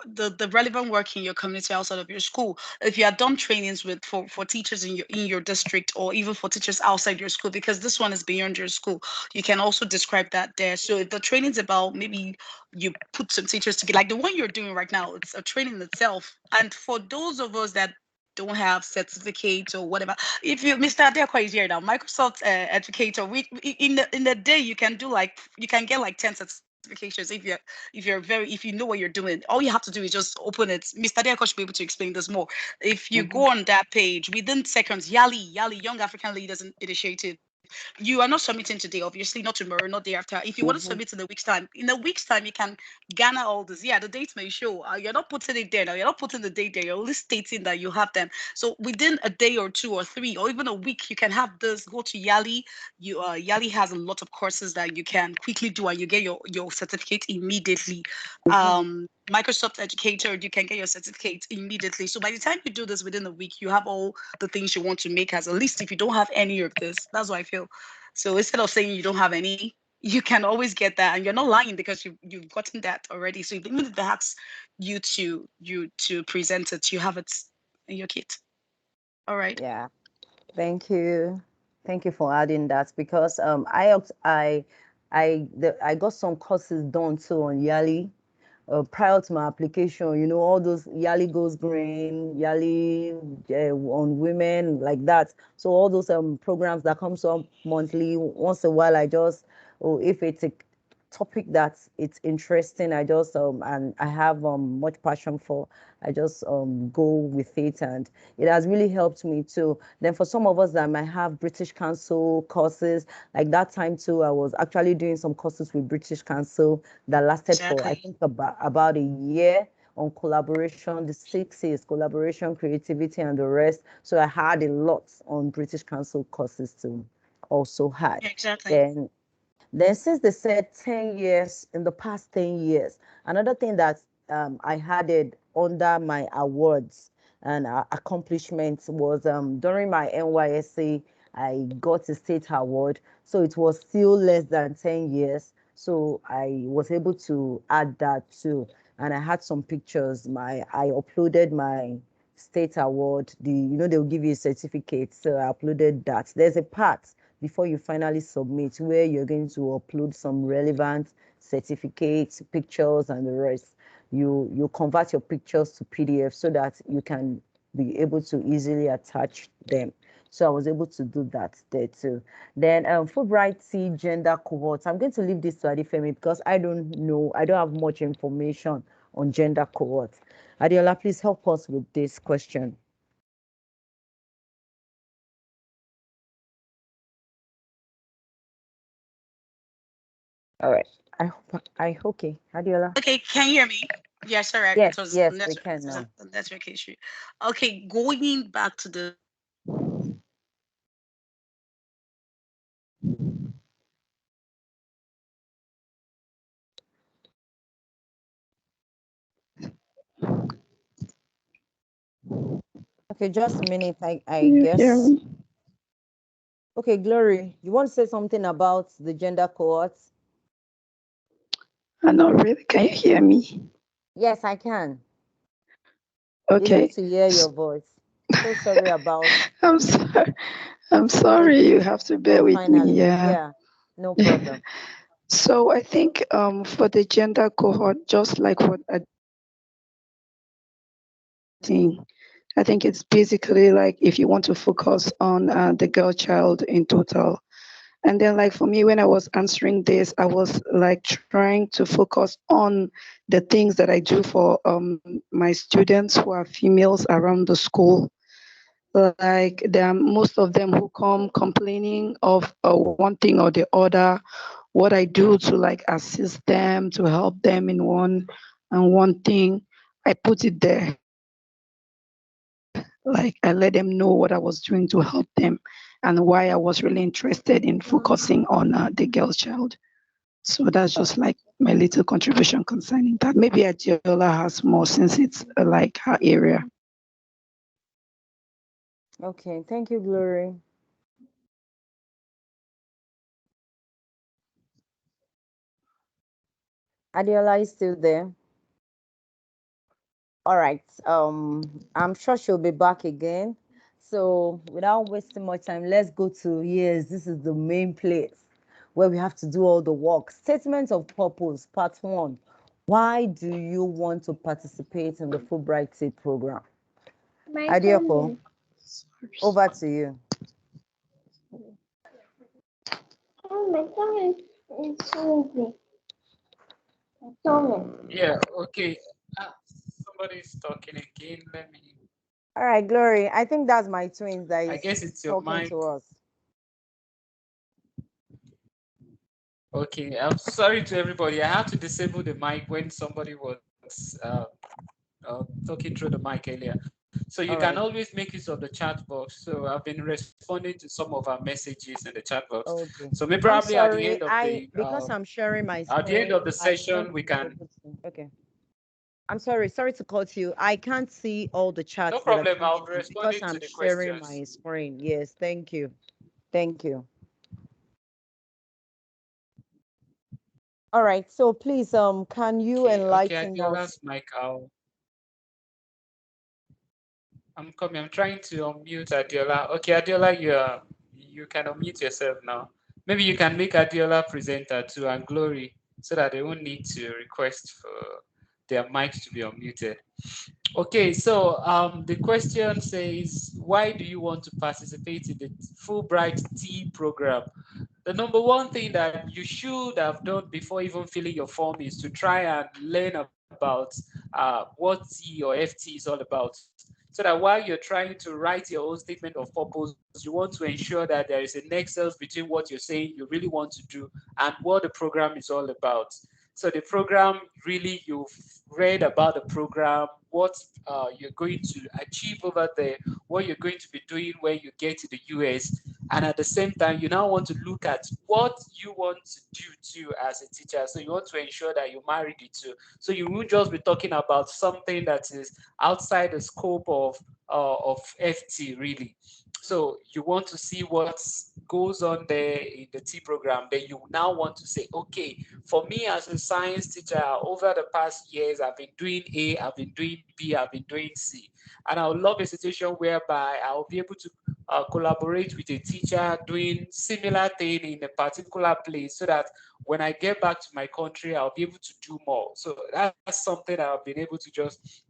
the relevant work in your community outside of your school. If you have done trainings with for teachers in your district, or even for teachers outside your school, because this one is beyond your school, you can also describe that there. So if the training's about, maybe you put some teachers together, like the one you're doing right now, it's a training itself. And for those of us that don't have certificates or whatever, if you, Mr. Adekwa is here now, Microsoft educator, in the day you can do, like, you can get like 10 certifications if you're very, if you know what you're doing. All you have to do is just open it. Mr. Adekwa should be able to explain this more. If you go on that page, within seconds, Yali Young African Leaders Initiative, you are not submitting today, obviously, not tomorrow, not the after. If you want to submit in a week's time, you can garner all this. Yeah, the dates may show. You're not putting it there now. You're not putting the date there. You're only stating that you have them. So within a day or two or three or even a week, you can have this. Go to Yali. Yali has a lot of courses that you can quickly do, and you get your certificate immediately. Microsoft Educator, you can get your certificate immediately. So by the time you do this within a week, you have all the things you want to make as a list. If you don't have any of this, that's what I feel. So instead of saying you don't have any, you can always get that, and you're not lying because you've gotten that already. So even if they ask you to present it, you have it in your kit. All right. Yeah. Thank you. Thank you for adding that, because I got some courses done too on Yali prior to my application. All those Yali Goes Green, Yali on women, like that. So all those programs that comes up monthly, once a while, I just, if it's a topic that it's interesting, I just and I have much passion for, I just go with it, and it has really helped me too. Then for some of us that might have British Council courses, like that time too, I was actually doing some courses with British Council that lasted for, I Exactly. think, about a year, on collaboration, the 6 years, collaboration, creativity, and the rest. So I had a lot on British Council courses too, also had. Exactly. Then since they said 10 years, in the past 10 years, another thing that I added under my awards, and accomplishments was during my NYSA, I got a state award. So it was still less than 10 years. So I was able to add that too. And I had some pictures. I uploaded my state award. They'll give you a certificate. So I uploaded that. There's a part before you finally submit where you're going to upload some relevant certificates, pictures, and the rest. You convert your pictures to PDF so that you can be able to easily attach them. So I was able to do that there too. Then Fulbright gender cohorts. I'm going to leave this to Adifemi because I don't know. I don't have much information on gender cohorts. Adiola, please help us with this question. All right. Okay. Adiola. Okay, can you hear me? Yeah, sorry, Yes, it was yes, we network, can it was now. a network issue. Okay, going back to the Okay, just a minute, I You hear guess. me? Okay, Glory, you want to say something about the gender cohorts? Not really. Can you hear me? Yes, I can. It's Okay. good to hear your voice. So sorry about I'm sorry. I'm sorry. You have to bear with me. finally. Yeah. Yeah, no problem. So I think for the gender cohort, just like what I think, I think it's basically like if you want to focus on the girl child in total. And then like for me, when I was answering this, I was like trying to focus on the things that I do for my students who are females around the school. Like there are most of them who come complaining of one thing or the other. What I do to like assist them, to help them in one thing, I put it there. Like I let them know what I was doing to help them and why I was really interested in focusing on the girl child. So that's just like my little contribution concerning that. Maybe Adiola has more since it's like her area. Okay, thank you, Glory. Adiola is still there. All right. I'm sure she'll be back again. So without wasting much time, let's go to, yes, this is the main place where we have to do all the work. Statement of purpose, part 1. Why do you want to participate in the FulbrightTEA program? Adioko, over to you. My tongue is so Yeah, okay. Somebody's talking again. Let me. All right, Glory. I think that's my twins that I is guess it's your talking mic. to us. Okay, I'm sorry to everybody. I had to disable the mic when somebody was talking through the mic earlier. So you All can right. always make use of the chat box. So I've been responding to some of our messages in the chat box. Okay. So maybe I'm probably at the sorry. end of the Because I'm sharing my at the end screen, of the I won't session we be can. able to. Okay. I'm sorry. Sorry to cut you. I can't see all the No chats that are problem. I'll coming be in because responding to I'm the sharing questions. my screen. Yes. Thank you. Thank you. All right. So please, can you Okay, enlighten us? Adiola's mic. I'm coming. I'm trying to unmute Adiola. Okay, Adiola, you can unmute yourself now. Maybe you can make Adiola presenter too and Glory so that they won't need to request for their mics to be unmuted. Okay, so the question says, why do you want to participate in the FulbrightTEA program? The number one thing that you should have done before even filling your form is to try and learn about what T or FT is all about. So that while you're trying to write your own statement of purpose, you want to ensure that there is a nexus between what you're saying you really want to do and what the program is all about. So the program, really, you've read about the program, what you're going to achieve over there, what you're going to be doing when you get to the US. And at the same time, you now want to look at what you want to do too as a teacher. So you want to ensure that you marry the two. So you won't just be talking about something that is outside the scope of FT really. So you want to see what goes on there in the T program. Then you now want to say, okay, for me as a science teacher, over the past years, I've been doing A, I've been doing B, I've been doing C. And I would love a situation whereby I'll be able to collaborate with a teacher doing similar thing in a particular place so that when I get back to my country, I'll be able to do more. So that's something that I've been able to just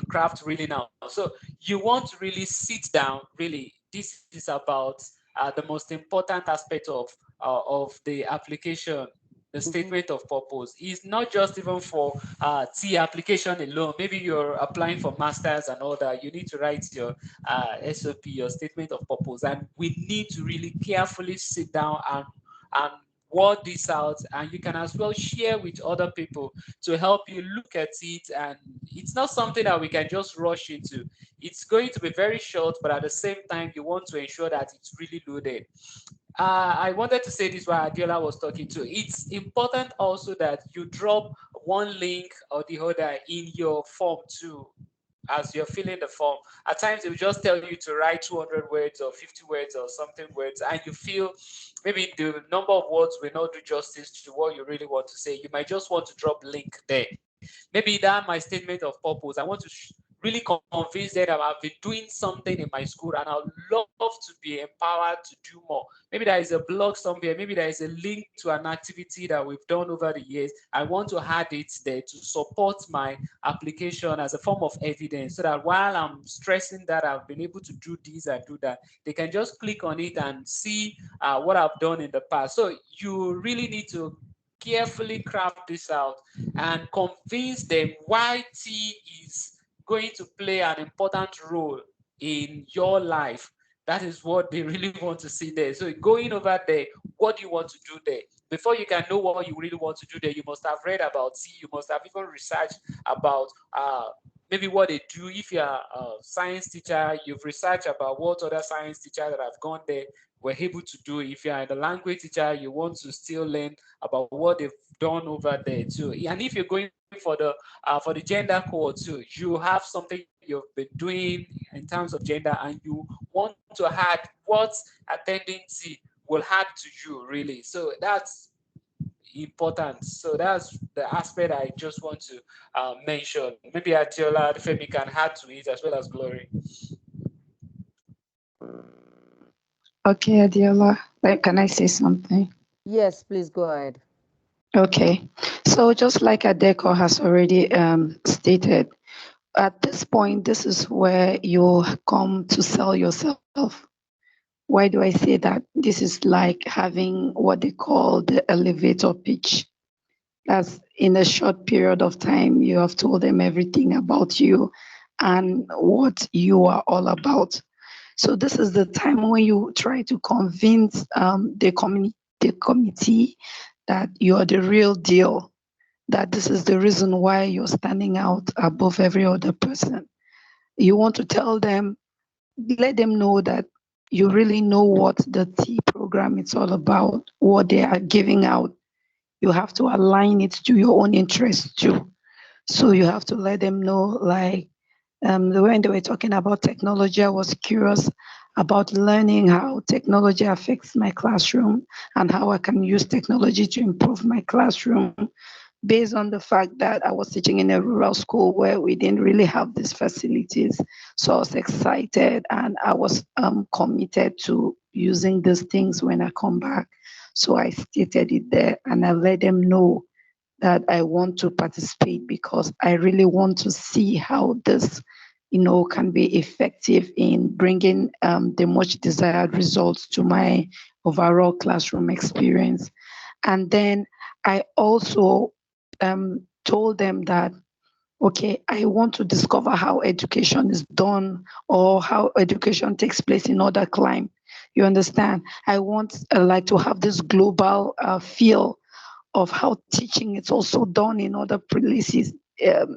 craft really now. So you want to really sit down, really, this is about the most important aspect of the application. The statement of purpose is not just even for T application alone. Maybe you're applying for masters and all that. You need to write your SOP, your statement of purpose, and we need to really carefully sit down and word this out, and you can as well share with other people to help you look at it. And it's not something that we can just rush into. It's going to be very short, but at the same time, you want to ensure that it's really loaded. I wanted to say this while Adiola was talking too. It's important also that you drop one link or the other in your form too, as you're filling the form. At times, it will just tell you to write 200 words or 50 words or something words, and you feel maybe the number of words will not do justice to what you really want to say. You might just want to drop link there. Maybe that my statement of purpose. I want to really convince them that I've been doing something in my school and I'd love to be empowered to do more. Maybe there is a blog somewhere. Maybe there is a link to an activity that we've done over the years. I want to add it there to support my application as a form of evidence so that while I'm stressing that I've been able to do this and do that, they can just click on it and see what I've done in the past. So you really need to carefully craft this out and convince them why tea is going to play an important role in your life. That is what they really want to see there. So going over there, what do you want to do there? Before you can know what you really want to do there, you must have read about tea. You must have even researched about maybe what they do. If you're a science teacher, you've researched about what other science teachers that have gone there were able to do. If you're a language teacher, you want to still learn about what they've done over there too. And if you're going for the gender core too, you have something you've been doing in terms of gender, and you want to add what attending T will add to you really. So that's important. So that's the aspect I just want to mention. Maybe Atiola Femi can add to it as well as Glory. Okay, Adiola, can I say something? Yes, please go ahead. Okay, so just like Adeko has already stated, at this point, this is where you come to sell yourself. Why do I say that? This is like having what they call the elevator pitch. That's in a short period of time, you have told them everything about you and what you are all about. So this is the time when you try to convince the committee that you are the real deal, that this is the reason why you're standing out above every other person. You want to tell them, let them know that you really know what the T program is all about, what they are giving out. You have to align it to your own interests too. So you have to let them know, like when they were talking about technology, I was curious about learning how technology affects my classroom and how I can use technology to improve my classroom, based on the fact that I was teaching in a rural school where we didn't really have these facilities. So I was excited and I was committed to using these things when I come back. So I stated it there and I let them know that I want to participate because I really want to see how this, can be effective in bringing the much desired results to my overall classroom experience. And then I also told them that, okay, I want to discover how education is done or how education takes place in other climes. You understand? I want like to have this global feel of how teaching is also done in other places,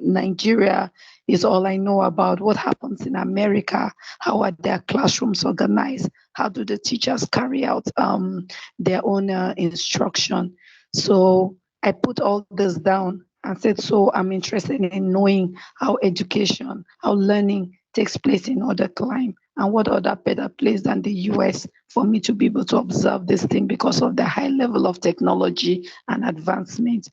Nigeria is all I know about. What happens in America? How are their classrooms organized? How do the teachers carry out their own instruction? So I put all this down and said, so I'm interested in knowing how education, how learning takes place in other clime, and what other better place than the US for me to be able to observe this thing because of the high level of technology and advancement.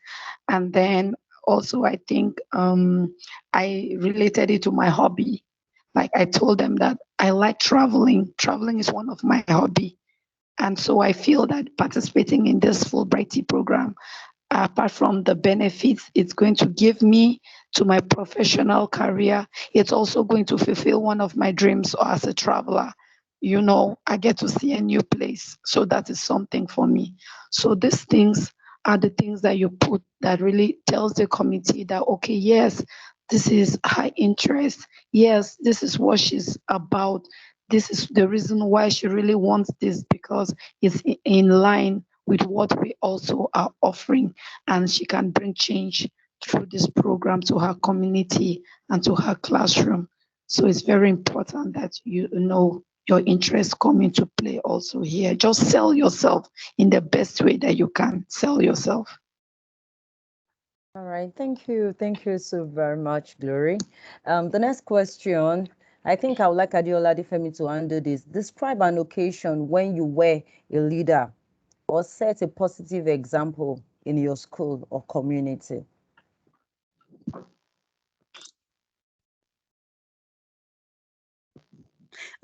And then also, I think I related it to my hobby. Like I told them that I like traveling. Traveling is one of my hobby. And so I feel that participating in this Fulbright program, apart from the benefits it's going to give me to my professional career, it's also going to fulfill one of my dreams as a traveler. You know, I get to see a new place. So that is something for me. So these things are the things that you put that really tells the committee that, okay, yes, this is high interest. Yes, this is what she's about. This is the reason why she really wants this because it's in line with what we also are offering, and she can bring change through this program to her community and to her classroom. So it's very important that you know your interests come into play also here. Just sell yourself in the best way that you can sell yourself. All right, thank you. Thank you so very much, Glory. The next question, I think I would like Adiola Difemi to handle this. Describe an occasion when you were a leader or set a positive example in your school or community.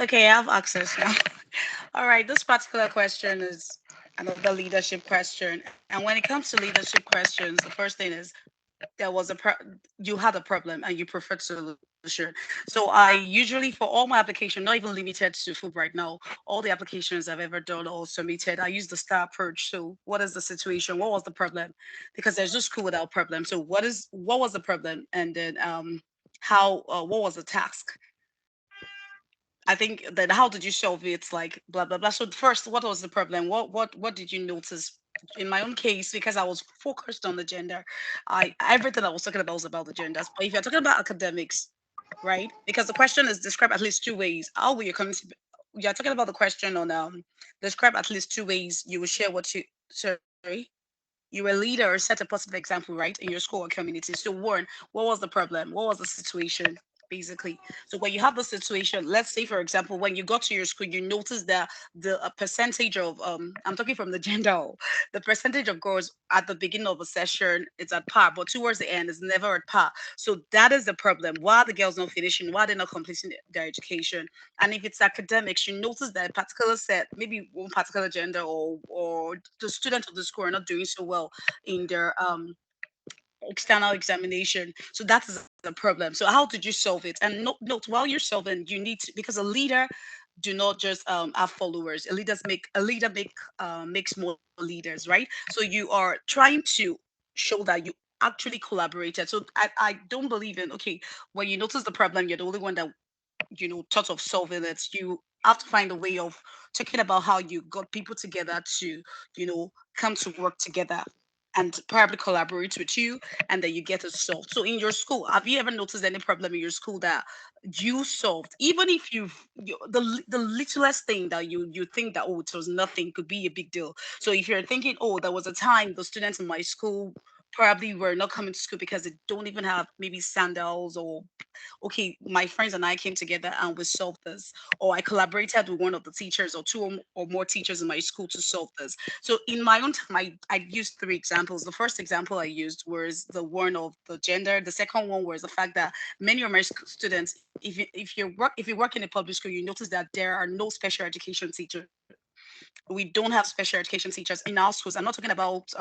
Okay, I have access now. All right, this particular question is another leadership question. And when it comes to leadership questions, the first thing is you had a problem and you preferred solution. So I usually, for all my application, not even limited to Fulbright now, all the applications I've ever done or submitted, I use the STAR approach. So what is the situation? What was the problem? Because there's no school without problem. So what was the problem? And then how what was the task? I think that how did you solve it? Like blah blah blah. So first, what was the problem? What did you notice? In my own case, because I was focused on the gender, I everything I was talking about was about the genders. But if you're talking about academics, right? Because the question is describe at least two ways. How will you come to? You're talking about the question on describe at least two ways you will share what you sorry. You're a leader or set a positive example, right, in your school or community. So one, what was the problem? What was the situation? Basically. So when you have the situation, let's say for example, when you got to your school, you notice that the percentage of I'm talking from the gender, the percentage of girls at the beginning of a session it's at par, but towards the end it's never at par. So that is the problem. Why are the girls not finishing? Why are they not completing their education? And if it's academics, you notice that a particular set, maybe one particular gender or the students of the school are not doing so well in their external examination. So that is a problem. So how did you solve it? And note while you're solving, you need to, because a leader do not just have followers. A leader makes more leaders, right? So you are trying to show that you actually collaborated. So I don't believe in okay, when you notice the problem, you're the only one that thought of solving it. You have to find a way of talking about how you got people together to come to work together and probably collaborate with you, and then you get it solved. So in your school, have you ever noticed any problem in your school that you solved, even if the littlest thing that you think that oh it was nothing could be a big deal. So if you're thinking oh there was a time the students in my school probably were not coming to school because they don't even have maybe sandals, or okay, my friends and I came together and we solved this, or I collaborated with one of the teachers or two or more teachers in my school to solve this. So in my own time, I used three examples. The first example I used was the one of the gender. The second one was the fact that many of my students, if you work in a public school, you notice that there are no special education teachers. We don't have special education teachers in our schools. I'm not talking about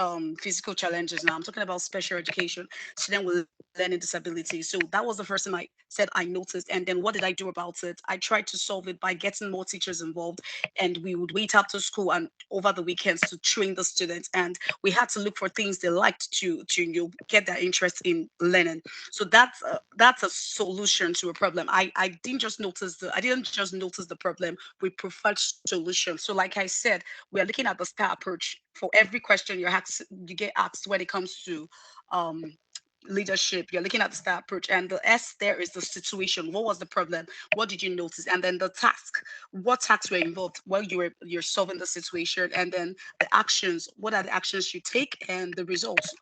physical challenges now. I'm talking about special education, student with learning disabilities. So that was the first thing I said I noticed. And then what did I do about it? I tried to solve it by getting more teachers involved, and we would wait after school and over the weekends to train the students. And we had to look for things they liked to get their interest in learning. So that's a solution to a problem. I didn't just notice the problem. We preferred solutions. So like I said, we are looking at the STAR approach. For every question you get asked when it comes to um leadership, you're looking at the STAR approach, and the S there is the situation. What was the problem? What did you notice? And then the task. What tasks were involved while you're solving the situation? And then the actions. What are the actions you take and the results?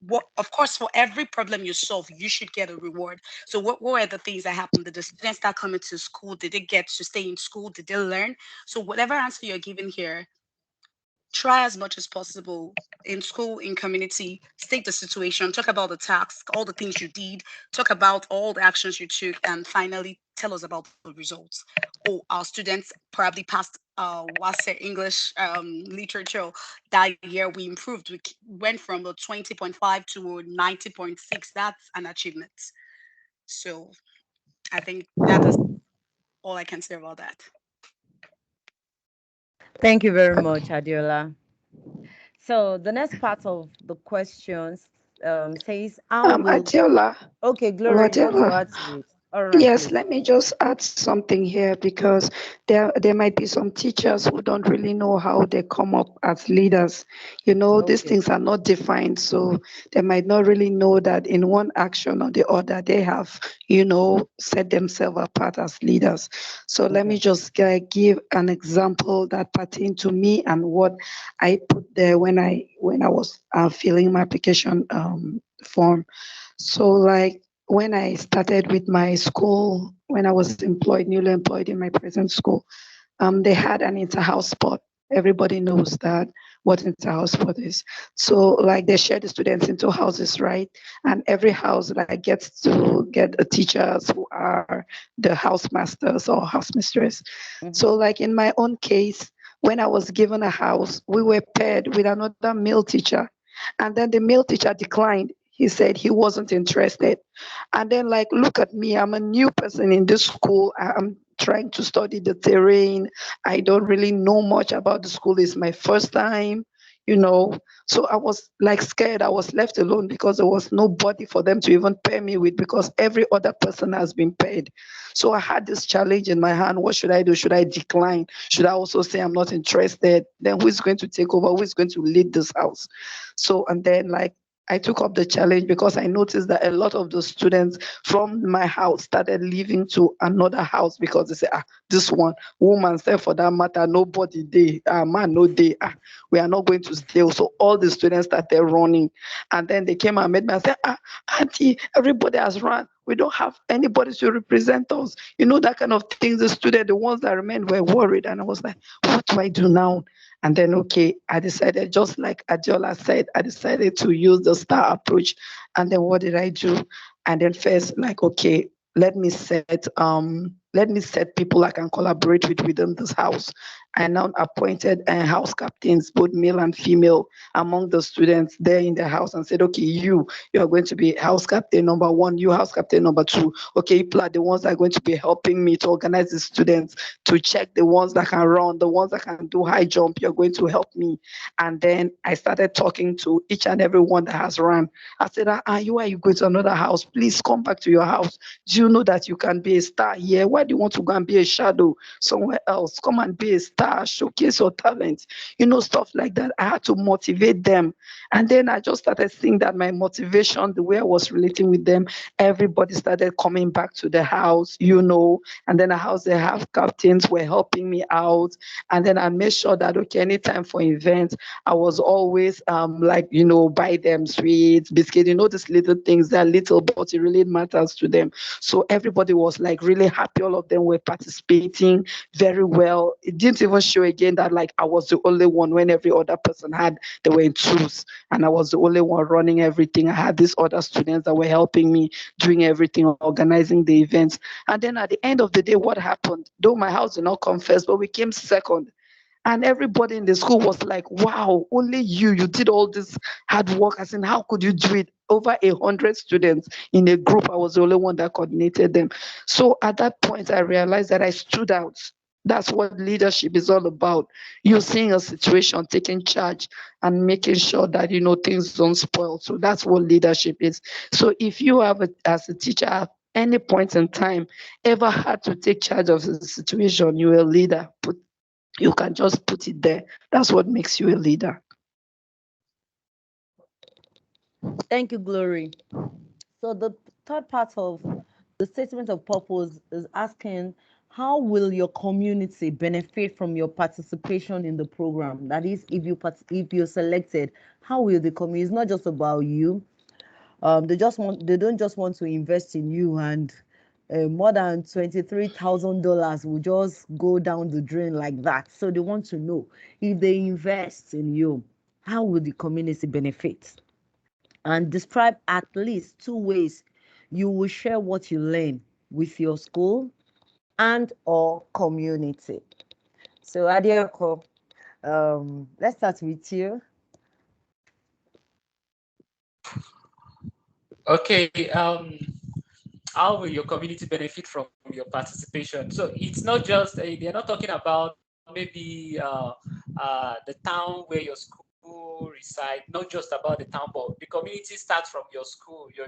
What, of course, for every problem you solve, you should get a reward. So what were the things that happened? Did the students start coming to school? Did they get to stay in school? Did they learn? So whatever answer you're giving here, try as much as possible in school, in community, state the situation, talk about the task, all the things you did, talk about all the actions you took, and finally tell us about the results. Oh, our students probably passed WASE English literature that year. We improved. We went from a 20.5 to a 90.6. That's an achievement. So I think that is all I can say about that. Thank you very much, Adiola. So the next part of the questions says, how will... Adiola, Okay, Gloria, you want to Adiola. add to it? All right, Yes, please. let me just add something here because there might be some teachers who don't really know how they come up as leaders. These Okay. things are not defined, so they might not really know that in one action or the other they have, set themselves apart as leaders. So let me Okay. just give an example that pertained to me and what I put there when I was filling my application form. So like when I started with my school, when I was employed, newly employed in my present school, they had an inter-house sport. Everybody knows that what inter-house sport is. So like they share the students into houses, right? And every house like gets to get a teachers who are the house masters or house mistress. Mm-hmm. So like in my own case, when I was given a house, we were paired with another male teacher. And then the male teacher declined. He said he wasn't interested. And then, like, look at me. I'm a new person in this school. I'm trying to study the terrain. I don't really know much about the school. It's my first time, you know. So I was like scared. I was left alone because there was nobody for them to even pair me with because every other person has been paired. So I had this challenge in my hand. What should I do? Should I decline? Should I also say I'm not interested? Then who is going to take over? Who is going to lead this house? So, and then like I took up the challenge because I noticed that a lot of the students from my house started leaving to another house because they say, this one, woman, say for that matter, nobody day, man, no day, we are not going to stay. So all the students started running. And then they came and met me and said, auntie, everybody has run. We don't have anybody to represent us. That kind of things. The students, the ones that remained were worried. And I was like, what do I do now? And then, okay, I decided, just like Adiola said, I decided to use the STAR approach. And then what did I do? And then first, like, okay, let me set people I can collaborate with within this house. I now appointed house captains, both male and female, among the students there in the house and said, okay, you're going to be house captain number one, you house captain number two. Okay, people are the ones that are going to be helping me to organize the students, to check the ones that can run, the ones that can do high jump. You're going to help me. And then I started talking to each and every one that has run. I said, you are you going to another house? Please come back to your house. Do you know that you can be a star here? Why do you want to go and be a shadow somewhere else? Come and be a star, showcase your talent, stuff like that. I had to motivate them. And then I just started seeing that my motivation, the way I was relating with them, everybody started coming back to the house, and then the house, they have captains were helping me out. And then I made sure that, okay, anytime for events, I was always buy them sweets, biscuits, these little things that are little, but it really matters to them. So everybody was like really happy. All of them were participating very well. It didn't even show again that like I was the only one when every other person they were in twos, and I was the only one running everything. I had these other students that were helping me doing everything, organizing the events. And then at the end of the day, what happened? Though my house did not come first, but we came second. And everybody in the school was like, wow, only you did all this hard work. As in, how could you do it? Over 100 students in a group. I was the only one that coordinated them. So at that point, I realized that I stood out. That's what leadership is all about. You seeing a situation, taking charge, and making sure that things don't spoil. So that's what leadership is. So if you as a teacher, at any point in time, ever had to take charge of the situation, you're a leader. You can just put it there. That's what makes you a leader. Thank you, Glory. So the third part of the statement of purpose is asking how will your community benefit from your participation in the program? That is, if you're selected, how will the community? It's not just about you. They don't just want to invest in you, and more than $23,000 will just go down the drain like that. So they want to know if they invest in you, how will the community benefit? And describe at least two ways you will share what you learn with your school and or community. So Adioko, let's start with you. Okay. How will your community benefit from your participation? So it's not just they're not talking about maybe the town where your school reside, not just about the town, but the community starts from your school, your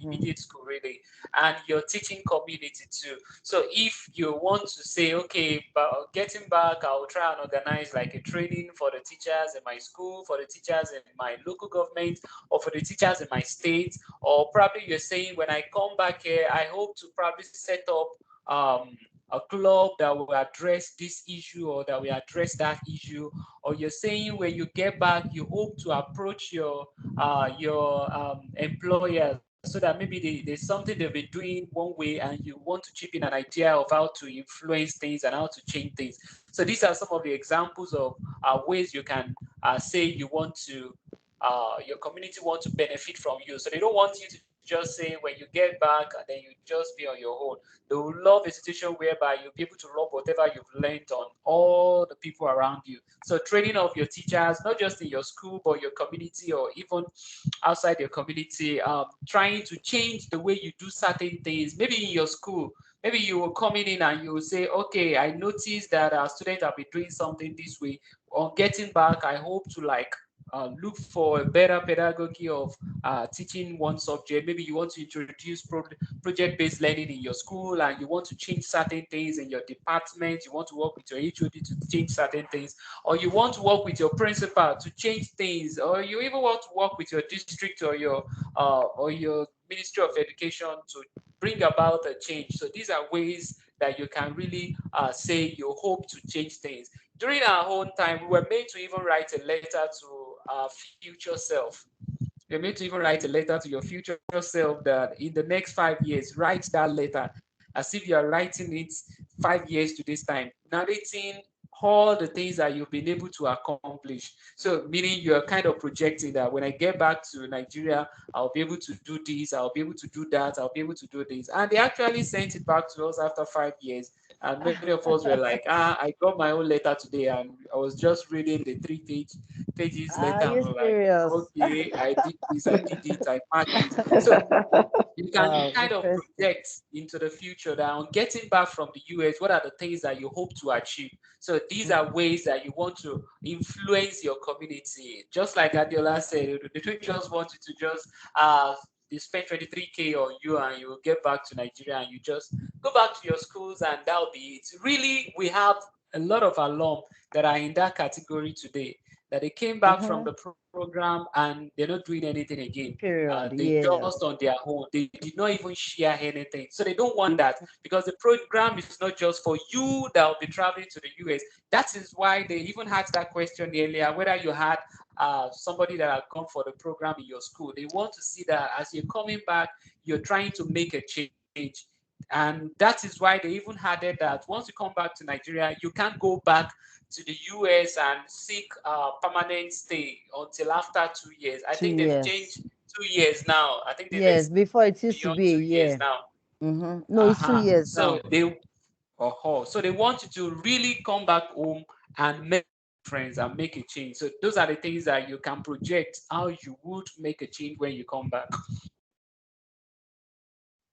immediate school really, and your teaching community too. So if you want to say, okay, but getting back, I'll try and organize like a training for the teachers in my school, for the teachers in my local government, or for the teachers in my state, or probably you're saying when I come back here, I hope to probably set up a club that will address this issue or that will address that issue, or you're saying when you get back, you hope to approach your employers so that maybe there's something they've been doing one way and you want to chip in an idea of how to influence things and how to change things. So these are some of the examples of ways you can say you want to your community want to benefit from you. So they don't want you to just say when you get back and then you just be on your own. They will love a situation whereby you'll be able to rub whatever you've learned on all the people around you. So training of your teachers, not just in your school, but your community or even outside your community, trying to change the way you do certain things. Maybe in your school, maybe you will come in and you will say, okay, I noticed that our students have been doing something this way. On getting back, I hope to like look for a better pedagogy of teaching one subject. Maybe you want to introduce project-based learning in your school and you want to change certain things in your department. You want to work with your HOD to change certain things, or you want to work with your principal to change things, or you even want to work with your district or your Ministry of Education to bring about a change. So these are ways that you can really say you hope to change things. During our own time, we were made to even write a letter to our future self. You're made to even write a letter to your future self that in the next 5 years, write that letter as if you are writing it 5 years to this time, narrating all the things that you've been able to accomplish. So meaning you're kind of projecting that when I get back to Nigeria, I'll be able to do this, I'll be able to do that, I'll be able to do this. And they actually sent it back to us after 5 years. And many of us were like, I got my own letter today, and I was just reading the pages Are later, and you we're like, serious? okay, I did this, I did it, I marked it. So you can Wow, kind of interesting. project into the future that on getting back from the US, what are the things that you hope to achieve? So these are ways that you want to influence your community. Just like Adiola said, they don't just want you to just they spend 23K on you and you will get back to Nigeria and you just go back to your schools and that'll be it. Really, we have a lot of alum that are in that category today, that they came back from the program and they're not doing anything again. Period. They Yeah. just on their own. They did not even share anything. So they don't want that because the program is not just for you that will be traveling to the US. That is why they even had that question earlier, whether you had somebody that had come for the program in your school. They want to see that as you're coming back, you're trying to make a change. And that is why they even added that once you come back to Nigeria, you can't go back to the US and seek permanent stay until after 2 years. I think they've 2 years. changed 2 years now. I think they've Yes, before it used to beyond be a 2 years year. now. No, it's 2 years So now. they want you to really come back home and make friends and make a change. So those are the things that you can project how you would make a change when you come back.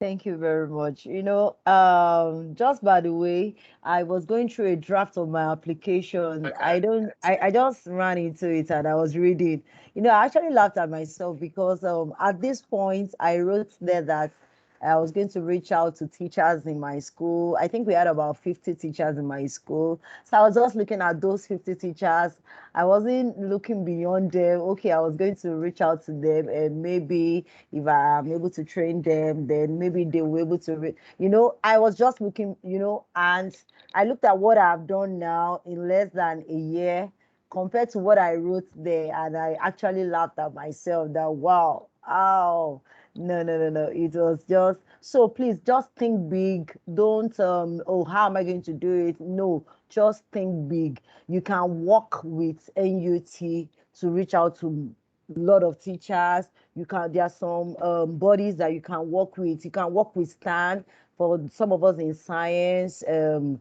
Thank you very much. Just by the way, I was going through a draft of my application. Okay. I just ran into it and I was reading. I actually laughed at myself because at this point I wrote there that I was going to reach out to teachers in my school. I think we had about 50 teachers in my school. So I was just looking at those 50 teachers. I wasn't looking beyond them. Okay, I was going to reach out to them, and maybe if I am able to train them, then maybe they will be able to, I was just looking, and I looked at what I've done now in less than a year compared to what I wrote there, and I actually laughed at myself that wow, oh, no, no, no, no. It was just so please just think big. Don't oh, how am I going to do it? No, just think big. You can work with NUT to reach out to a lot of teachers. You can there are some bodies that you can work with. You can work with STAN for some of us in science, or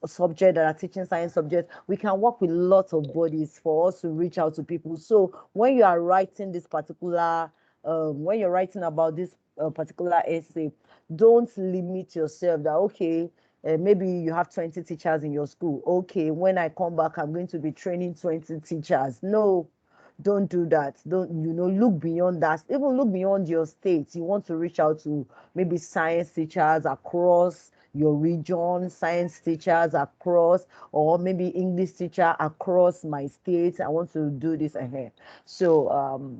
subject that are teaching science subjects. We can work with lots of bodies for us to reach out to people. So when you are writing this particular, when you're writing about this particular essay, don't limit yourself that, okay, maybe you have 20 teachers in your school. Okay, when I come back, I'm going to be training 20 teachers. No, don't do that. Don't, look beyond that. Even look beyond your state. You want to reach out to maybe science teachers across your region, science teachers across, or maybe English teacher across my state. I want to do this ahead. So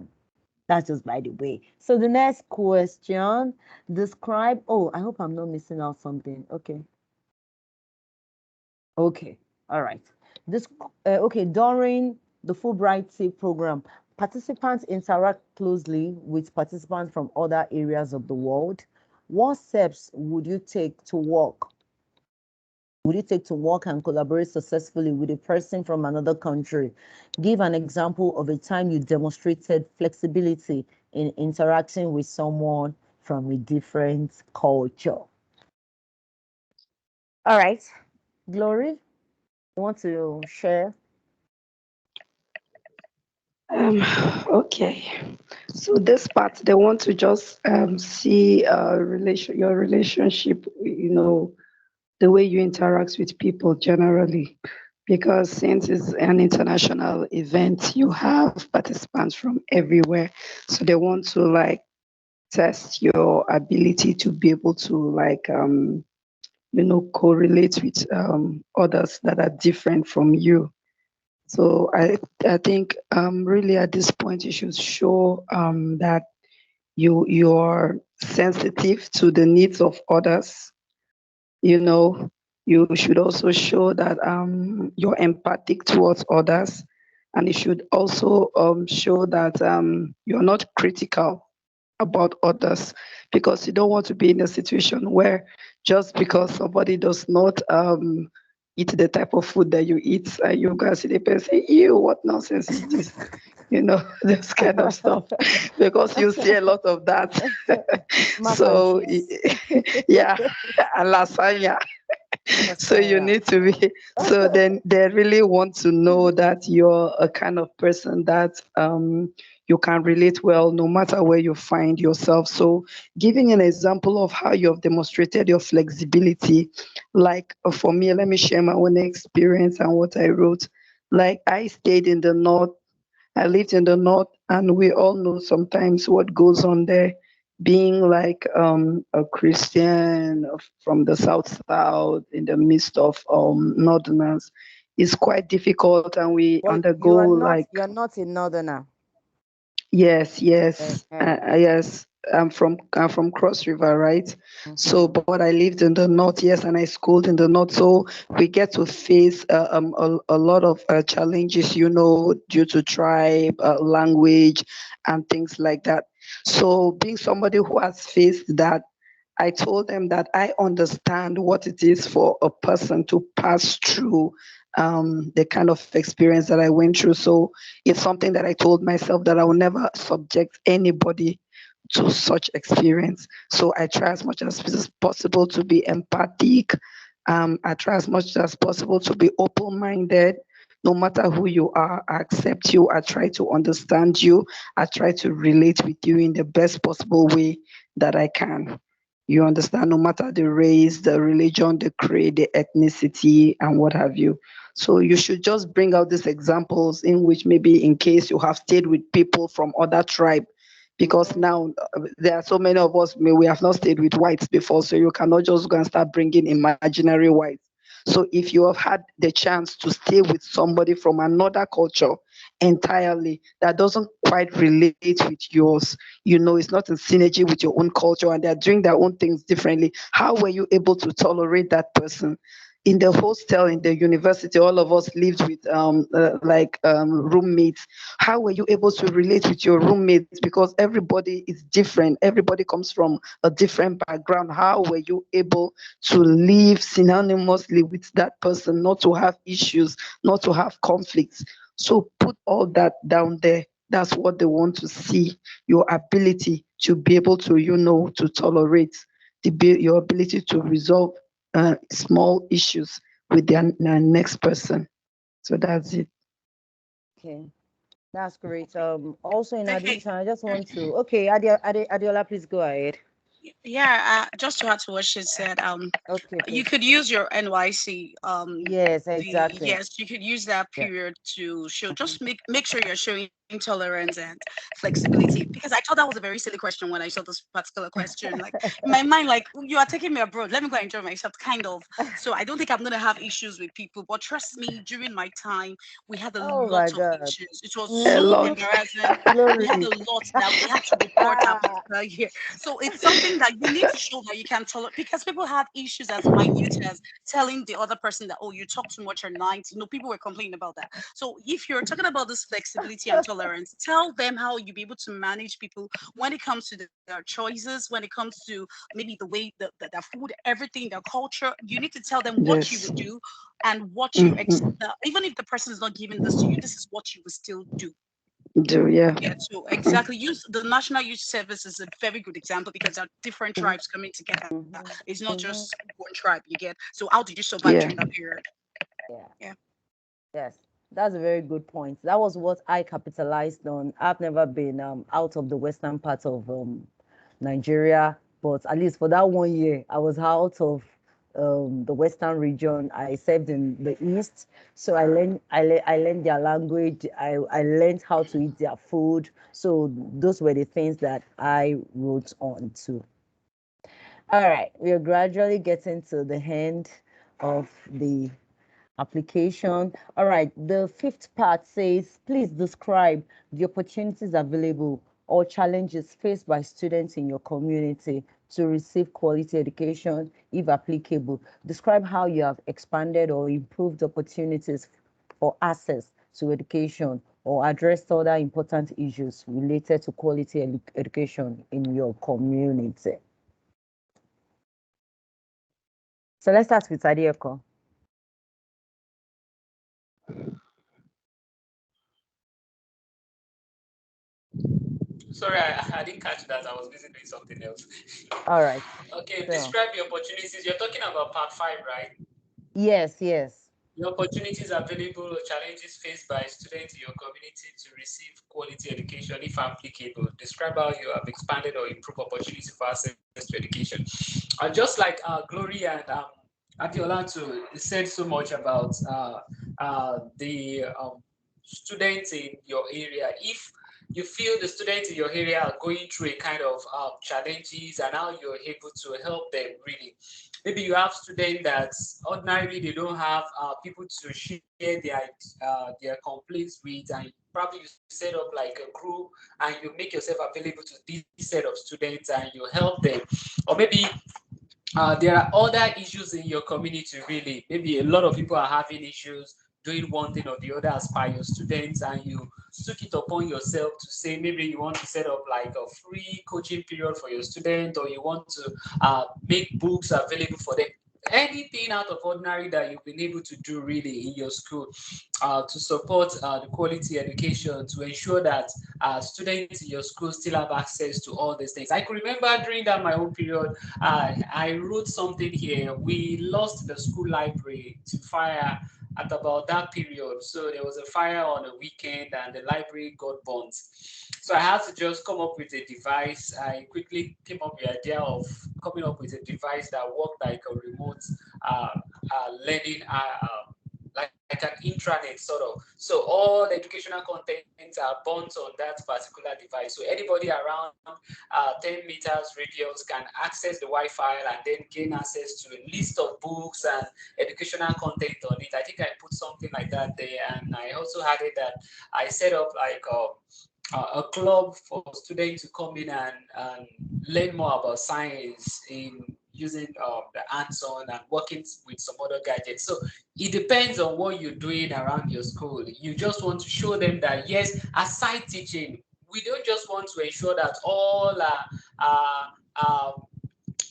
that's just by the way. So the next question, describe, oh, I hope I'm not missing out something. Okay. Okay. All right. This okay, during the Fulbright program, participants interact closely with participants from other areas of the world. What steps would you take to work? Would you take to work and collaborate successfully with a person from another country? Give an example of a time you demonstrated flexibility in interacting with someone from a different culture. All right, Glory, you want to share? Um, okay. So this part, they want to just see your relationship, the way you interact with people generally. Because since it's an international event, you have participants from everywhere. So they want to like test your ability to be able to like correlate with others that are different from you. So I think really at this point you should show that you're sensitive to the needs of others. You know, you should also show that you're empathic towards others, and you should also show that you're not critical about others, because you don't want to be in a situation where just because somebody does not eat the type of food that you eat, you guys see the person say, ew, what nonsense is this? This kind of stuff, because you see a lot of that. Mac and So cheese. yeah, and lasagna. So you need to be, so then they really want to know that you're a kind of person that you can relate well no matter where you find yourself. So giving an example of how you have demonstrated your flexibility, like for me, let me share my own experience and what I wrote. Like I stayed in the north, I lived in the north, and we all know sometimes what goes on there. Being like a Christian from the south in the midst of northerners is quite difficult, and we Well, undergo like you're not a northerner. yes, yes, Okay. yes. I'm from Cross River, right? So, Mhm. but I lived in the north, yes, and I schooled in the north. So we get to face a lot of challenges, due to tribe, language, and things like that. So, being somebody who has faced that, I told them that I understand what it is for a person to pass through the kind of experience that I went through. So it's something that I told myself that I will never subject anybody to such experience. So I try as much as possible to be empathic. I try as much as possible to be open-minded. No matter who you are, I accept you. I try to understand you. I try to relate with you in the best possible way that I can. You understand, no matter the race, the religion, the creed, the ethnicity, and what have you. So you should just bring out these examples in which maybe in case you have stayed with people from other tribe, because now there are so many of us, we have not stayed with whites before, so you cannot just go and start bringing imaginary whites. So if you have had the chance to stay with somebody from another culture entirely that doesn't quite relate with yours, it's not in synergy with your own culture, and they're doing their own things differently, how were you able to tolerate that person? In the hostel, in the university, all of us lived with roommates. How were you able to relate with your roommates? Because everybody is different. Everybody comes from a different background. How were you able to live synonymously with that person, not to have issues, not to have conflicts? So put all that down there. That's what they want to see, your ability to be able to, to tolerate, your ability to resolve small issues with the next person. So that's it. Okay, that's great. Also in Okay. addition, I just want to. Okay, Adiola, please go ahead. Yeah, just to add to what she said, Okay, you please. could use your NYC, Yes, exactly. yes, you could use that Yeah. period to show, just make sure you're showing tolerance and flexibility. Because I thought that was a very silly question when I saw this particular question. Like in my mind, like, you are taking me abroad, let me go and enjoy myself, kind of. So I don't think I'm gonna have issues with people. But trust me, during my time, we had a Oh lot my of God. issues. It was A so lot. embarrassing. We had Glory. a lot that we had to report that Ah, particular year. So it's something that you need to show that you can tolerate, because people have issues as minute as telling the other person that, oh, you talk too much or not. People were complaining about that. So if you're talking about this flexibility and tolerance, tell them how you be able to manage people when it comes to their choices, when it comes to maybe the way the food, everything, their culture. You need to tell them what you Yes. would do and what you Mhm. even if the person is not giving this to you, this is what you will still do. Do, yeah. Yeah, so exactly. Use the National Youth Service is a very good example, because there are different tribes coming together. mhm, It's not mhm. just one tribe, you get. So how did you survive Yeah. during that period? Yeah. Yeah. Yes, that's a very good point. That was what I capitalized on. I've never been out of the western part of Nigeria, but at least for that 1 year, I was out of the western region. I served in the east, so I learned their language. I learned how to eat their food. So those were the things that I wrote on to. All right, we are gradually getting to the end of the application. All right, the fifth part says, please describe the opportunities available or challenges faced by students in your community to receive quality education, if applicable. Describe how you have expanded or improved opportunities for access to education or addressed other important issues related to quality education in your community. So let's start with Adieko. Sorry, I didn't catch that. I was busy doing something else. All right. Okay, So, describe the opportunities. You're talking about part 5, right? yes, yes. The opportunities available or challenges faced by students in your community to receive quality education, if applicable. Describe how you have expanded or improved opportunities for access to education. Just like Glory and Adiola too said so much about the students in your area. If you feel the students in your area are going through a kind of challenges and how you're able to help them really. Maybe you have students that ordinarily they don't have people to share their complaints with, and probably you set up like a group and you make yourself available to this set of students and you help them. Or maybe there are other issues in your community, really. Maybe a lot of people are having issues doing one thing or the other as per your students, and you took it upon yourself to say maybe you want to set up like a free coaching period for your student, or you want to make books available for them. Anything out of ordinary that you've been able to do really in your school to support the quality education, to ensure that students in your school still have access to all these things. I could remember during that my own period, I wrote something here. We lost the school library to fire at about that period. So there was a fire on a weekend and the library got burnt. So I had to just come up with a device. I quickly came up with the idea of coming up with a device that worked like a remote learning, like a like an intranet sort of. So all the educational contents are burnt on that particular device. So anybody around 10 meters radius can access the Wi-Fi and then gain access to a list of books and educational content on it. I think I put something like that there, and I also added that I set up like a club for students to come in and learn more about science in using the hands-on and working with some other gadgets. So it depends on what you're doing around your school. You just want to show them that, yes, aside teaching, we don't just want to ensure that all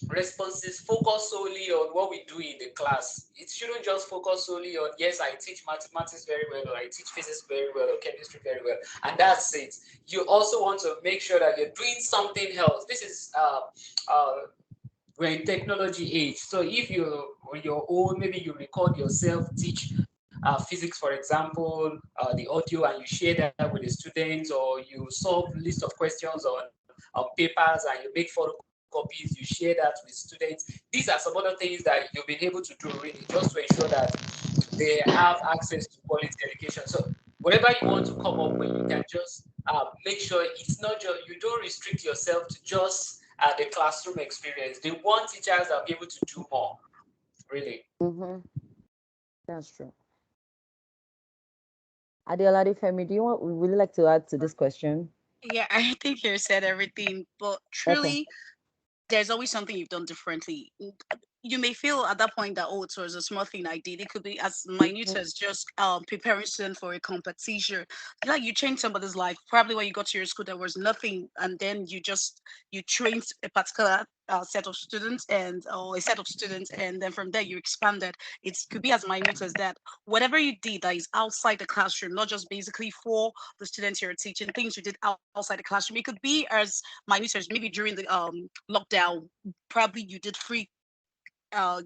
responses focus solely on what we do in the class. It shouldn't just focus solely on, yes, I teach mathematics very well, or I teach physics very well, or chemistry very well, and that's it. You also want to make sure that you're doing something else. This is we're in technology age. So if you're on your own, maybe you record yourself, teach physics, for example, the audio, and you share that with the students, or you solve a list of questions on papers and you make photocopies, you share that with students. These are some other things that you've been able to do really just to ensure that they have access to quality education. So whatever you want to come up with, you can just make sure it's not just, you don't restrict yourself to just the classroom experience. They want teachers that be able to do more, really. That's true. Adiola Femi, do you want, would you like to add to this question? Yeah, I think you said everything, but Okay. truly, there's always something you've done differently. You may feel at that point that, oh, it was a small thing I did. It could be as minute as just preparing students for a competition. Like you changed somebody's life. Probably when you got to your school, there was nothing, and then you trained a particular set of students or a set of students, and then from there you expanded. It could be as minute as that. Whatever you did that is outside the classroom, not just basically for the students you're teaching, things you did outside the classroom. It could be as minute as maybe during the lockdown, probably you did free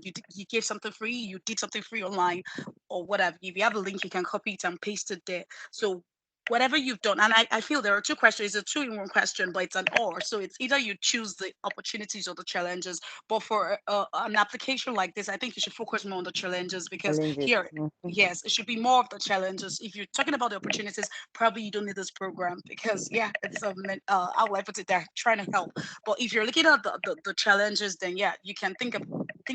you gave something free, you did something free online or whatever. If you have a link, you can copy it and paste it there. So whatever you've done, and I feel there are two questions. It's a two-in-one question, but it's an or. So it's either you choose the opportunities or the challenges. But for an application like this, I think you should focus more on the challenges, because Challenges. here, yes, it should be more of the challenges. If you're talking about the opportunities, probably you don't need this program, because yeah, it's how will I put it, they're trying to help. But if you're looking at the challenges, then yeah, you can think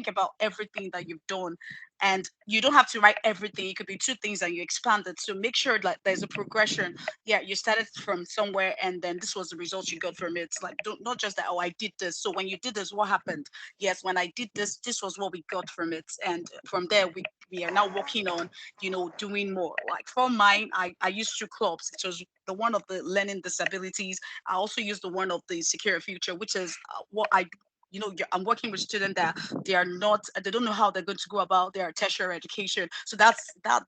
about everything that you've done, and you don't have to write everything. It could be two things and you expand it. So make sure that there's a progression. Yeah, you started from somewhere and then this was the results you got from it. It's like, not just that, oh, I did this, so when you did this, what happened? Yes, when I did this, this was what we got from it, and from there we are now working on doing more. Like for mine, I used two clubs. It was the one of the learning disabilities. I also used the one of the secure future, which is what I I'm working with students that they don't know how they're going to go about their tertiary education. So that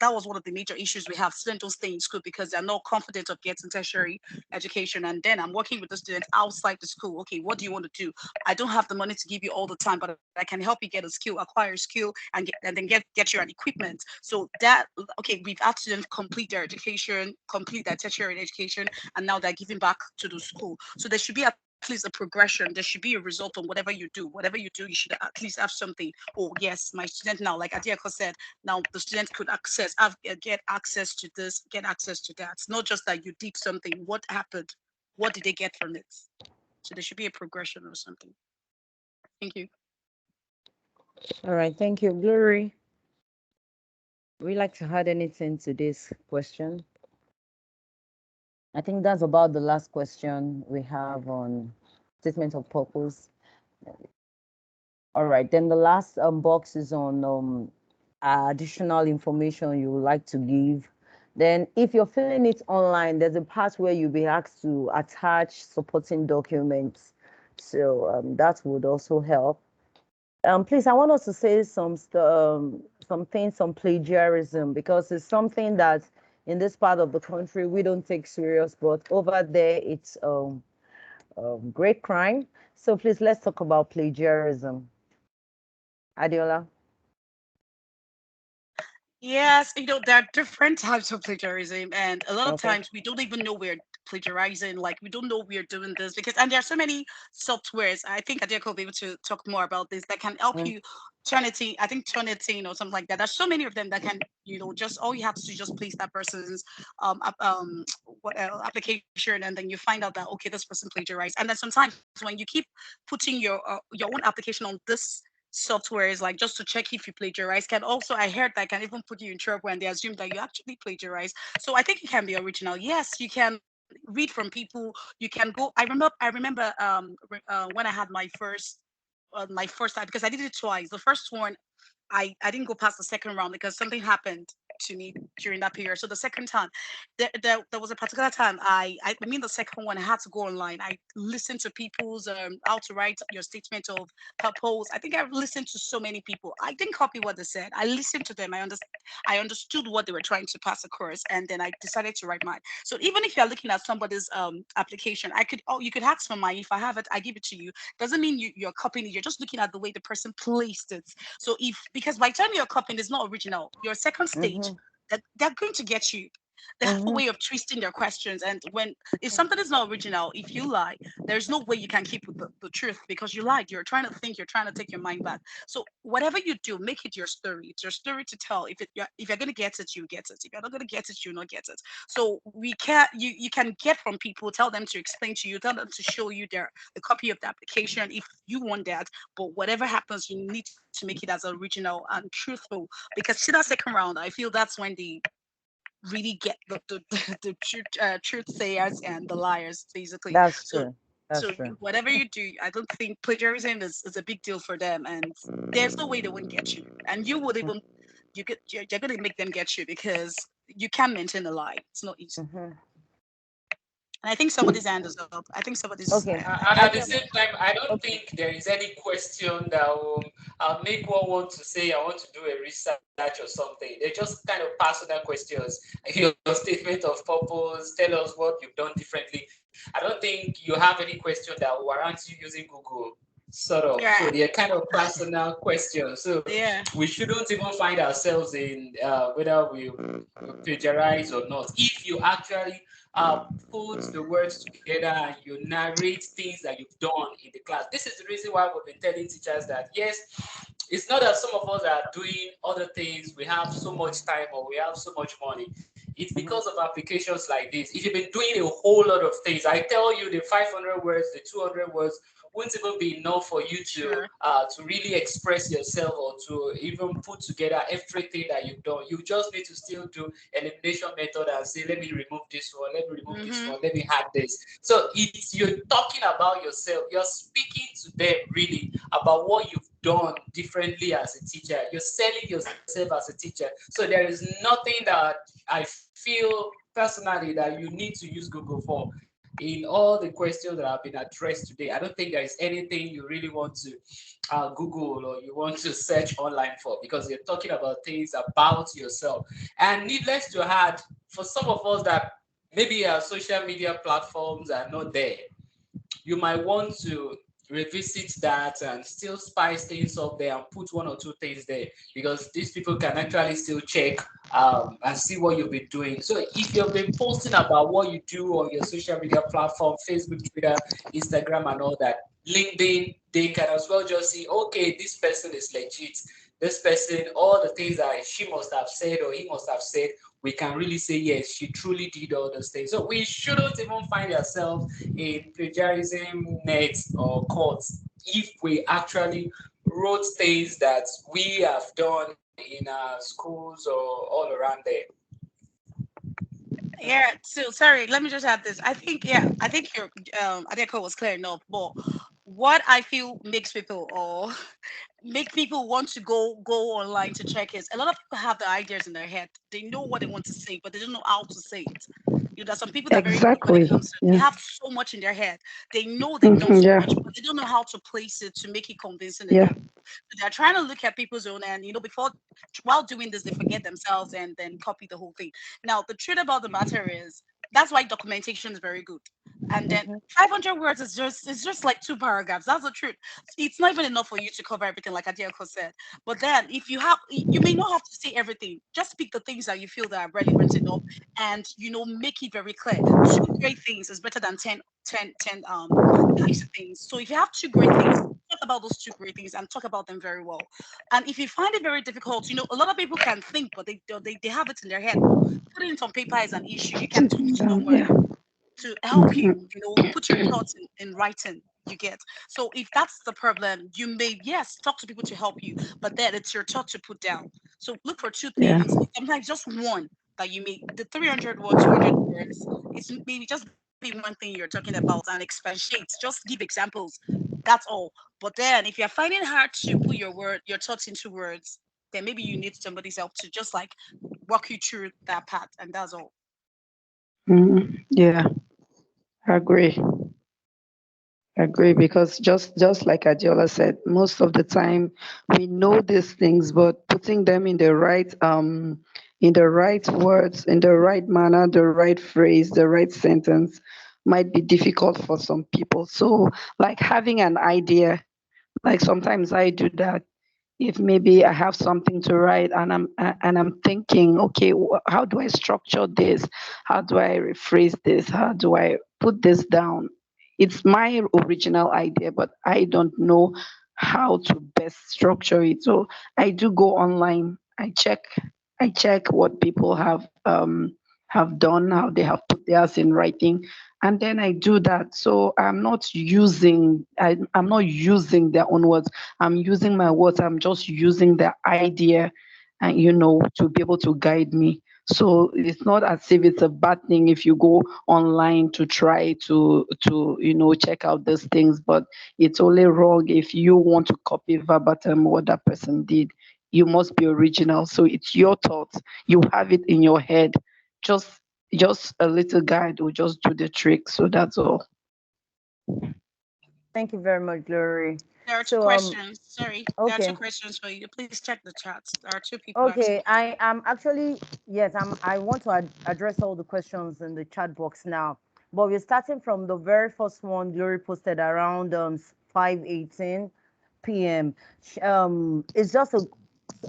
was one of the major issues we have. Students don't stay in school because they're not confident of getting tertiary education. And then I'm working with the students outside the school. Okay, what do you want to do? I don't have the money to give you all the time, but I can help you get a skill, acquire a skill, and then get you an equipment. So that, okay, we've had students complete their education, complete their tertiary education, and now they're giving back to the school. So there should be at least a progression. There should be a result on whatever you do. Whatever you do, you should at least have something. Oh yes, my student now, like Adiako said, now the student could get access to this, get access to that. It's not just that you did something. What happened? What did they get from it? So there should be a progression or something. Thank you. All right, thank you, Glory. Would you like to add anything to this question? I think that's about the last question we have on statement of purpose. All right, then the last box is on additional information you would like to give. Then if you're filling it online, there's a part where you'll be asked to attach supporting documents. So that would also help. Please, I want us to say some things on plagiarism, because it's something that in this part of the country we don't take serious, but over there it's great crime. So please, let's talk about plagiarism. Adiola. Yes, there are different types of plagiarism, and a lot of times we don't even know we're plagiarizing, like we don't know we're doing this because, and there are so many softwares. I think Adeko will be able to talk more about this that can help you turn it in. I think turn it in or something like that. There's so many of them that can, just all you have to do is just place that person's application, and then you find out that okay, this person plagiarized. And then sometimes when you keep putting your own application on this software is like just to check if you plagiarize, can also, I heard that can even put you in trouble when they assume that you actually plagiarize. So I think it can be original. Yes, you can read from people, you can go. I remember when I had my first time, because I did it twice. The first one, I didn't go past the second round because something happened to me during that period. So the second time, there was a particular time I mean the second one, I had to go online. I listened to people's how to write your statement of purpose. I think I've listened to so many people. I didn't copy what they said. I listened to them. I understood what they were trying to pass across, and then I decided to write mine. So even if you're looking at somebody's application, you could ask for mine. If I have it, I give it to you. Doesn't mean you're copying it. You're just looking at the way the person placed it. So because by the time you're copying, it's not original. Your second stage, that they're going to get you. They have a way of twisting their questions. And if something is not original, if you lie, there's no way you can keep with the truth because you lied. You're trying to think, you're trying to take your mind back. So whatever you do, make it your story. It's your story to tell. If you're gonna get it, you get it. If you're not gonna get it, you not get it. So we can you can get from people, tell them to explain to you, tell them to show you the copy of the application if you want that. But whatever happens, you need to make it as original and truthful. Because to that second round, I feel that's when the really get the truth sayers and the liars basically. That's So true. That's so true. whatever you do, I don't think plagiarism is a big deal for them, and there's no way they wouldn't get you, and you would even you're going to make them get you because you can maintain a lie. It's not easy. Mm-hmm. And I think somebody's hand is up. I think somebody's. Okay. And I at the think same time, I don't okay. think there is any question that will make one want to say, I want to do a research or something. They're just kind of personal questions. Your statement of purpose, tell us what you've done differently. I don't think you have any question that will warrant you using Google, sort of. So Yeah, they're kind of personal questions. So yeah, we shouldn't even find ourselves in whether we plagiarize or not. If you actually put the words together and you narrate things that you've done in the class. This is the reason why we've been telling teachers that yes, it's not that some of us are doing other things, we have so much time or we have so much money. It's because of applications like this. If you've been doing a whole lot of things, I tell you the 500 words, the 200 words won't even be enough for you sure. to really express yourself or to even put together everything that you've done. You just need to still do elimination method and say, let me remove this one, let me remove this Mm-hmm. one, let me add this. So it's you're talking about yourself. You're speaking to them really about what you've done differently as a teacher. You're selling yourself as a teacher. So there is nothing that I feel personally that you need to use Google for. In all the questions that have been addressed today, I don't think there is anything you really want to Google or you want to search online for because you're talking about things about yourself. And needless to add, for some of us that maybe our social media platforms are not there, you might want to revisit that and still spice things up there and put one or two things there because these people can actually still check and see what you've been doing. So if you've been posting about what you do on your social media platform, Facebook, Twitter, Instagram, and all that, LinkedIn, they can as well just see, okay, this person is legit. This person, all the things that she must have said or he must have said, we can really say, yes, she truly did all those things. So we shouldn't even find ourselves in plagiarism nets or courts if we actually wrote things that we have done in our schools or all around there. Yeah. So sorry. Let me just add this. I think I think your Adeko was clear enough. But what I feel makes people or make people want to go online to check is a lot of people have the ideas in their head. They know what they want to say, but they don't know how to say it. There's some people that are very quick when it Exactly. comes to they Yeah. have so much in their head. They know they've done so Yeah. much, but they don't know how to place it to make it convincing Yeah. enough. So they're trying to look at people's own and before while doing this they forget themselves and then copy the whole thing. Now the truth about the matter is That's why documentation is very good. And then 500 words is just like 2 paragraphs. That's the truth. It's not even enough for you to cover everything, like Adiako said. But then if you may not have to say everything. Just pick the things that you feel that are relevant enough, and make it very clear. 2 great things is better than 10 nice things. So if you have 2 great things, talk about those 2 great things and talk about them very well. And if you find it very difficult, a lot of people can think, but they have it in their head. But putting it on paper is an issue. You can talk to someone Yeah. to help you, put your thoughts in writing. You get. So if that's the problem, you may, yes, talk to people to help you, but then it's your thought to put down. So look for 2 Yeah. things, sometimes just one that you make. The 300 word, 200 words, it's maybe just be one thing you're talking about and expatiate. Just give examples. That's all. But then if you're finding it hard to put your thoughts into words, then maybe you need somebody's help to just like walk you through that path, and that's all. Yeah, I agree, because just like Adiola said, most of the time we know these things, but putting them in the right words, in the right manner, the right phrase, the right sentence might be difficult for some people. So like having an idea, like sometimes I do that. If maybe I have something to write and I'm thinking, okay, how do I structure this? How do I rephrase this? How do I put this down? It's my original idea, but I don't know how to best structure it. So I do go online. I check what people have done, how they have put theirs in writing, and then I do that. So I'm not using their own words. I'm using my words. I'm just using the idea, and to be able to guide me. So it's not as if it's a bad thing if you go online to try to check out these things, but it's only wrong if you want to copy verbatim what that person did. You must be original. So it's your thoughts. You have it in your head. Just just a little guide will just do the trick. So that's all. Thank you very much, Glory. There are 2 So questions. Sorry, there are 2 okay. questions for you. Please check the chats. There are 2 people asking Okay, questions. I am actually, yes, I want to address all the questions in the chat box now. But we're starting from the very first one Glory posted around 5:18 p.m. It's just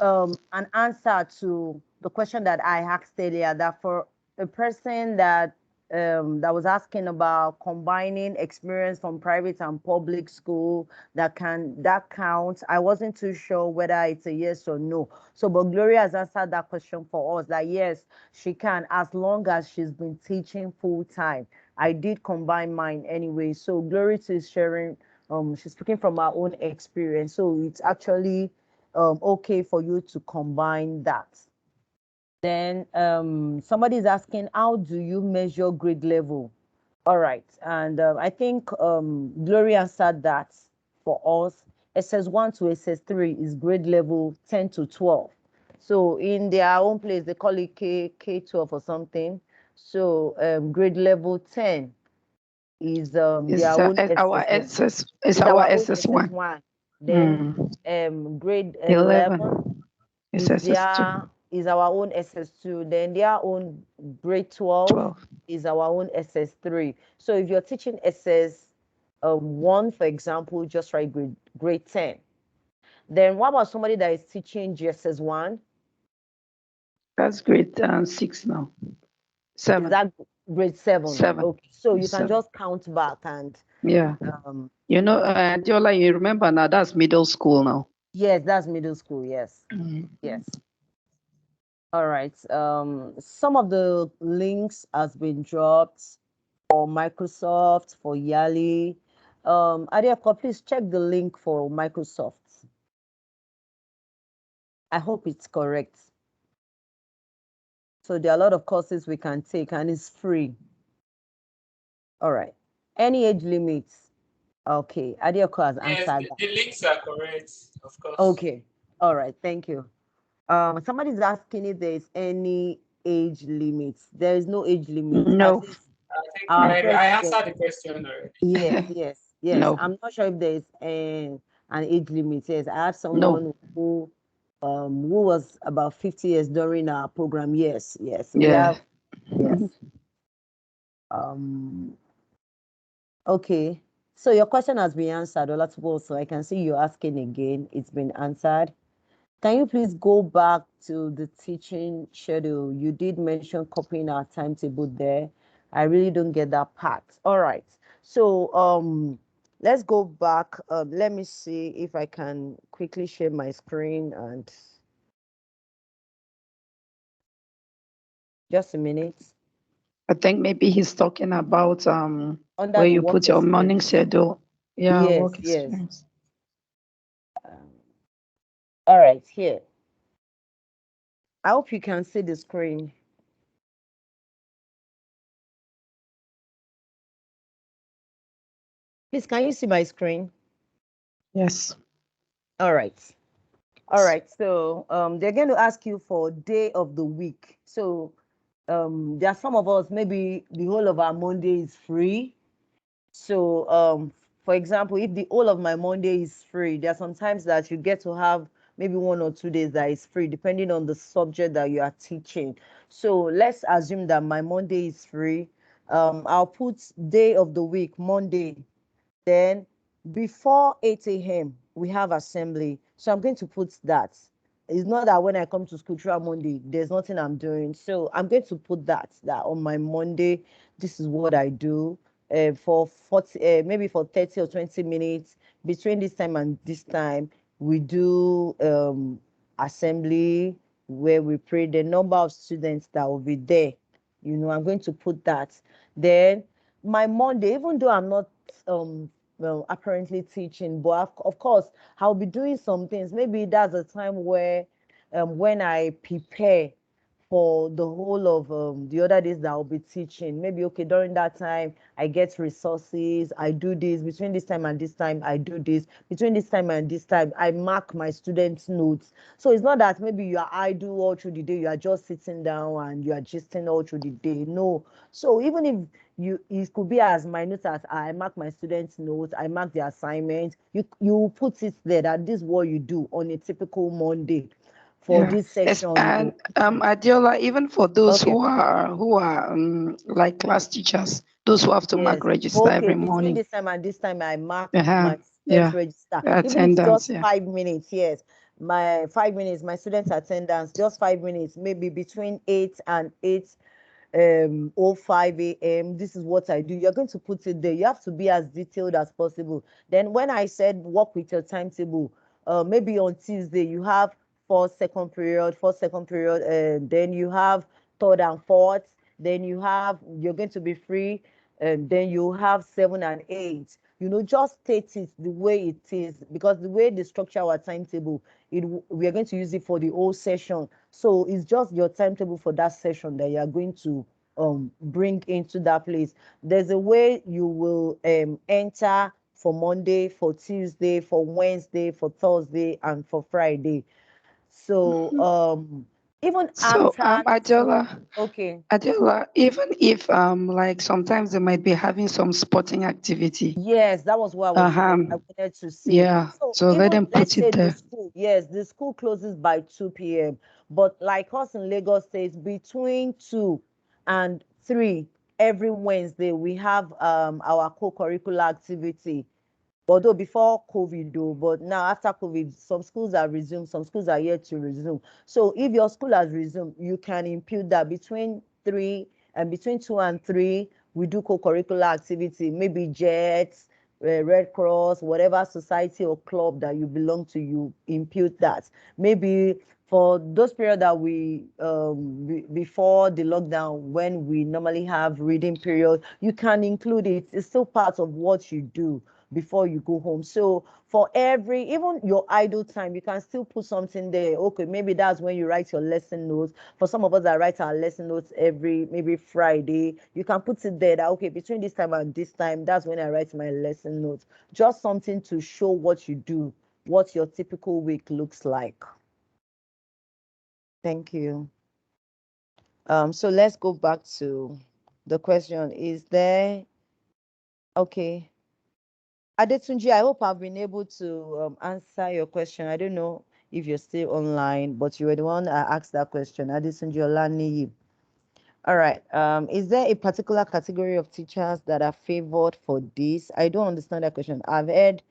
an answer to the question that I asked earlier, that for a person that was asking about combining experience from private and public school, that counts. I wasn't too sure whether it's a yes or no. So, but Gloria has answered that question for us, that yes, she can, as long as she's been teaching full time. I did combine mine anyway. So Glory is sharing, she's speaking from her own experience. So it's actually okay for you to combine that. Then somebody's asking, how do you measure grade level? All right, and I think Gloria answered that for us. SS1 to SS3 is grade level 10 to 12. So in their own place, they call it K12 or something. So grade level 10 is their own Our SS1. SS is Is our our own SS1. SS1. Then grade 11 11 is is SS2. our own SS2. Then their own grade 12 12. is our own SS3. So if you're teaching SS1, for example, just write grade 10. Then what about somebody that is teaching GSS1? That's grade 6 now. Is 7. that grade 7? 7. Okay, so you It's can 7. just count back and Yeah. um, Diola, you remember now, that's middle school now. yes, that's middle school. Yes, yes. All right. Some of the links has been dropped for Microsoft, for Yali. Ariako, please check the link for Microsoft. I hope it's correct. So there are a lot of courses we can take and it's free. All right. Any age limits? Okay. Adioko has Yes, answered that. the links are correct, of course. Okay. All right. Thank you. Somebody's asking if there is any age limits. There is no age limit. No. At least I think our I president. answered the question already. Yes, yes, yes. No. I'm not sure if there's an age limit. Yes, I have No. someone who was about 50 years during our program. Yes, yes. We Yeah. have, yes. Okay, so your question has been answered, Olatubo, so I can see you asking again. It's been answered. Can you please go back to the teaching schedule? You did mention copying our timetable there. I really don't get that part. All right. So let's go back. Let me see if I can quickly share my screen and just a minute. I think maybe he's talking about Under where the you work put your morning experience. schedule. Yeah, Yes, work yes. experience. All right, here. I hope you can see the screen. Please, can you see my screen? Yes. All right. All right. So they're going to ask you for day of the week. So there are some of us, maybe the whole of our Monday is free. So for example, if the whole of my Monday is free, there are sometimes that you get to have maybe 1 or 2 days that is free, depending on the subject that you are teaching. So let's assume that my Monday is free. I'll put day of the week, Monday. Then before 8 a.m., we have assembly. So I'm going to put that. It's not that when I come to school throughout Monday, there's nothing I'm doing. So I'm going to put that on my Monday, this is what I do. For 40, maybe for 30 or 20 minutes between this time and this time, we do assembly where we pray the number of students that will be there. I'm going to put that. Then my Monday, even though I'm not well apparently teaching, but of course I'll be doing some things. Maybe that's a time where when I prepare for the whole of the other days that I'll be teaching. Maybe, okay, during that time, I get resources, I do this. Between this time and this time, I do this. Between this time and this time, I mark my students' notes. So it's not that maybe you are idle all through the day, you are just sitting down and you are gisting all through the day. No. So even if it could be as minute as I mark my students' notes, I mark the assignment, you put it there that this is what you do on a typical Monday for Yeah. this Yes. session. And Adiola, even for those Okay. who are like class teachers, those who have to mark Yes. register Okay. every Between morning. this time and this time, I mark Uh-huh. my students Yeah. register. Even if it's Attendance. just Yeah. 5 minutes, yes. My 5 minutes, my students attendance, just 5 minutes, maybe between 8 and 05 a.m. This is what I do. You're going to put it there. You have to be as detailed as possible. Then when I said work with your timetable, maybe on Tuesday you have first, second period, and then you have third and fourth. Then you're going to be free, and then you have 7 and 8. Just state it the way it is, because the way they structure our timetable, we are going to use it for the whole session. So it's just your timetable for that session that you are going to bring into that place. There's a way you will enter for Monday, for Tuesday, for Wednesday, for Thursday, and for Friday. So even So after school, Adiola, okay. Adiola, even if like sometimes they might be having some sporting activity. Yes, that was what Uh-huh. I wanted to say. Yeah. So So let even them let's put say it the there. school, yes, the school closes by 2 p.m. But like us in Lagos State, between 2 and 3 every Wednesday, we have our co-curricular activity. Although before COVID, though, but now after COVID, some schools are resumed, some schools are yet to resume. So if your school has resumed, you can impute that between 2 and 3, we do co-curricular activity, maybe JETS, Red Cross, whatever society or club that you belong to, you impute that. Maybe for those period that we before the lockdown, when we normally have reading period, you can include it. It's still part of what you do before you go home. So for even your idle time, you can still put something there. Okay, maybe that's when you write your lesson notes. For some of us that write our lesson notes every maybe Friday, you can put it there that, okay, between this time and this time, that's when I write my lesson notes. Just something to show what you do, what your typical week looks like. Thank you. So let's go back to the question. Is there, okay. Adetunji, I hope I've been able to answer your question. I don't know if you're still online, but you were the one I asked that question. Adetunji Olaniyi. All right. Is there a particular category of teachers that are favored for this? I don't understand that question. I've heard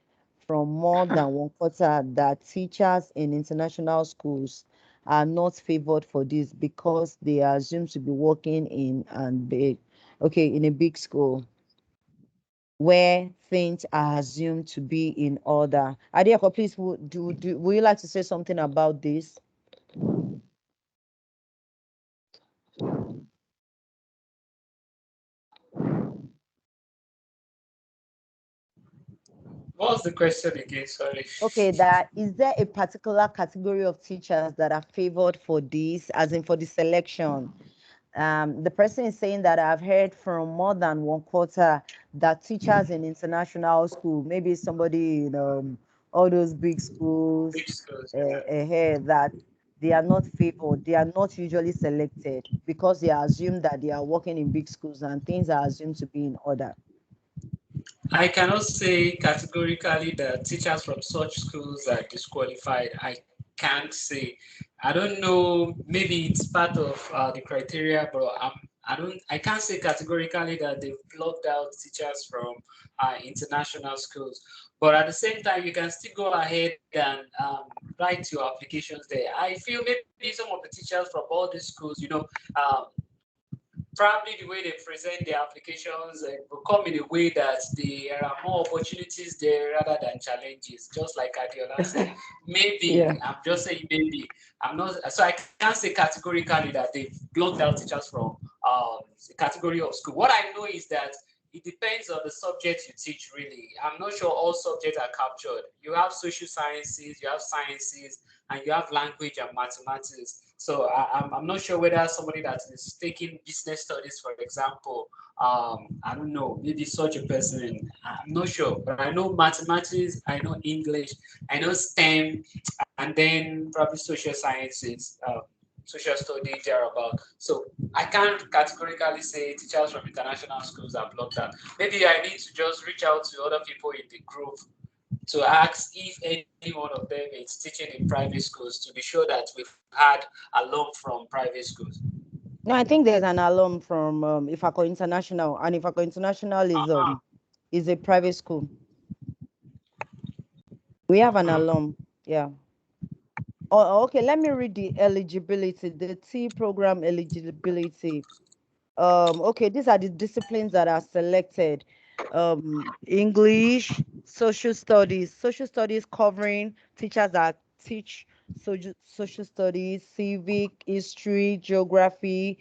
from more than one quarter that teachers in international schools are not favored for this because they are assumed to be working in in a big school where things are assumed to be in order. Adiako, please, would you like to say something about this? What was the question again? Sorry. Okay, is there a particular category of teachers that are favored for this, as in for the selection? The person is saying that I've heard from more than one quarter that teachers in international school, maybe somebody in all those big schools, Big schools. that they are not favored. They are not usually selected because they are assumed that they are working in big schools and things are assumed to be in order. I cannot say categorically that teachers from such schools are disqualified. I can't say. I don't know. Maybe it's part of the criteria, but I can't say categorically that they've blocked out teachers from international schools. But at the same time, you can still go ahead and write your applications there. I feel maybe some of the teachers from all these schools, probably the way they present their applications will come in a way that there are more opportunities there rather than challenges, just like Adiola said. Maybe, Yeah. I'm just saying maybe. I'm not, so I can't say categorically that they've blocked out teachers from the category of school. What I know is that it depends on the subject you teach, really. I'm not sure all subjects are captured. You have social sciences, you have sciences, and you have language and mathematics. So I'm not sure whether somebody that is taking business studies, for example, I don't know, maybe such a person. I'm not sure, but I know mathematics, I know English, I know STEM, and then probably social sciences, social studies thereabout. So I can't categorically say teachers from international schools are blocked out. Maybe I need to just reach out to other people in the group to ask if any one of them is teaching in private schools to be sure that we've had alum from private schools. No, I think there's an alum from Ifako International, and Ifako International is a private school. We have an alum, yeah. Oh, okay. Let me read the eligibility, the T program eligibility. Okay, these are the disciplines that are selected. English, social studies covering teachers that teach social studies, civic, history, geography,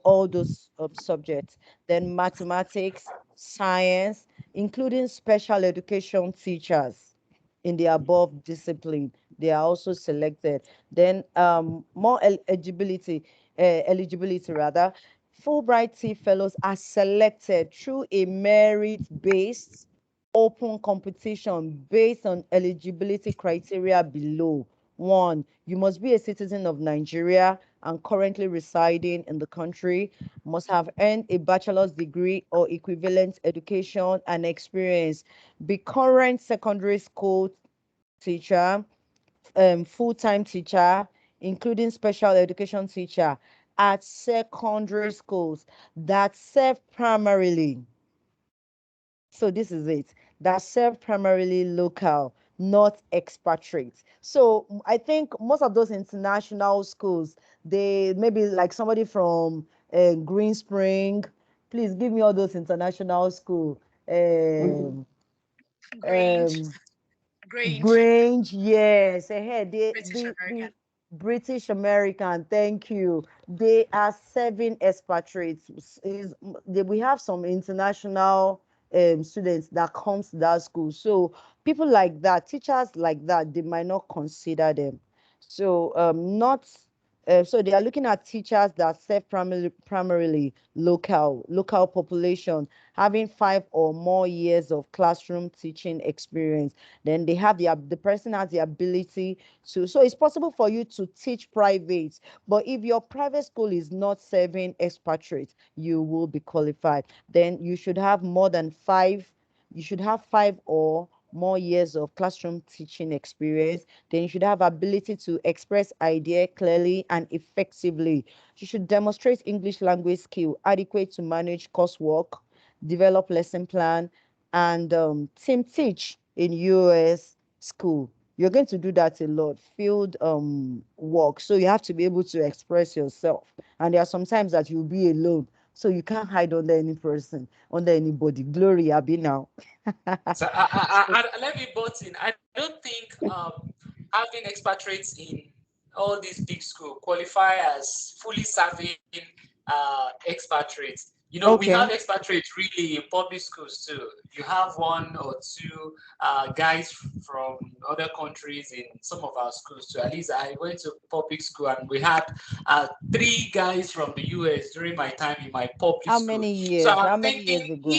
all those subjects. Then mathematics, science, including special education teachers in the above discipline. They are also selected. Then more eligibility rather. Fulbright fellows are selected through a merit-based open competition based on eligibility criteria below. One, you must be a citizen of Nigeria and currently residing in the country, must have earned a bachelor's degree or equivalent education and experience, be current secondary school teacher, full-time teacher, including special education teacher at secondary schools that serve primarily. So this is it. That serve primarily local, not expatriates. So I think most of those international schools, they maybe like somebody from Green Spring. Please give me all those international school. Grange, Um, Grange, Grange, yes. British The American. British American, thank you. They are serving expatriates. We have some international students that comes to that school. So people like that, teachers like that, they might not consider them. So not so they are looking at teachers that serve primarily local population, having 5 or more years of classroom teaching experience. Then they have the person has the ability to, so it's possible for you to teach private, but if your private school is not serving expatriates, you will be qualified. Then you should have 5 or more years of classroom teaching experience. Then you should have ability to express idea clearly and effectively. You should demonstrate English language skill adequate to manage coursework, develop lesson plan, and team teach in US school. You're going to do that a lot, field work. So you have to be able to express yourself. And there are some times that you'll be alone. So you can't hide under any person, under anybody. Glory, Abby now. So let me butt in. I don't think having expatriates in all these big schools qualify as fully serving expatriates. You know, we have expatriates really in public schools too. You have one or two guys from other countries in some of our schools too. At least I went to public school and we had 3 guys from the US during my time in my public How school. many years? So How I'm many years thinking ago?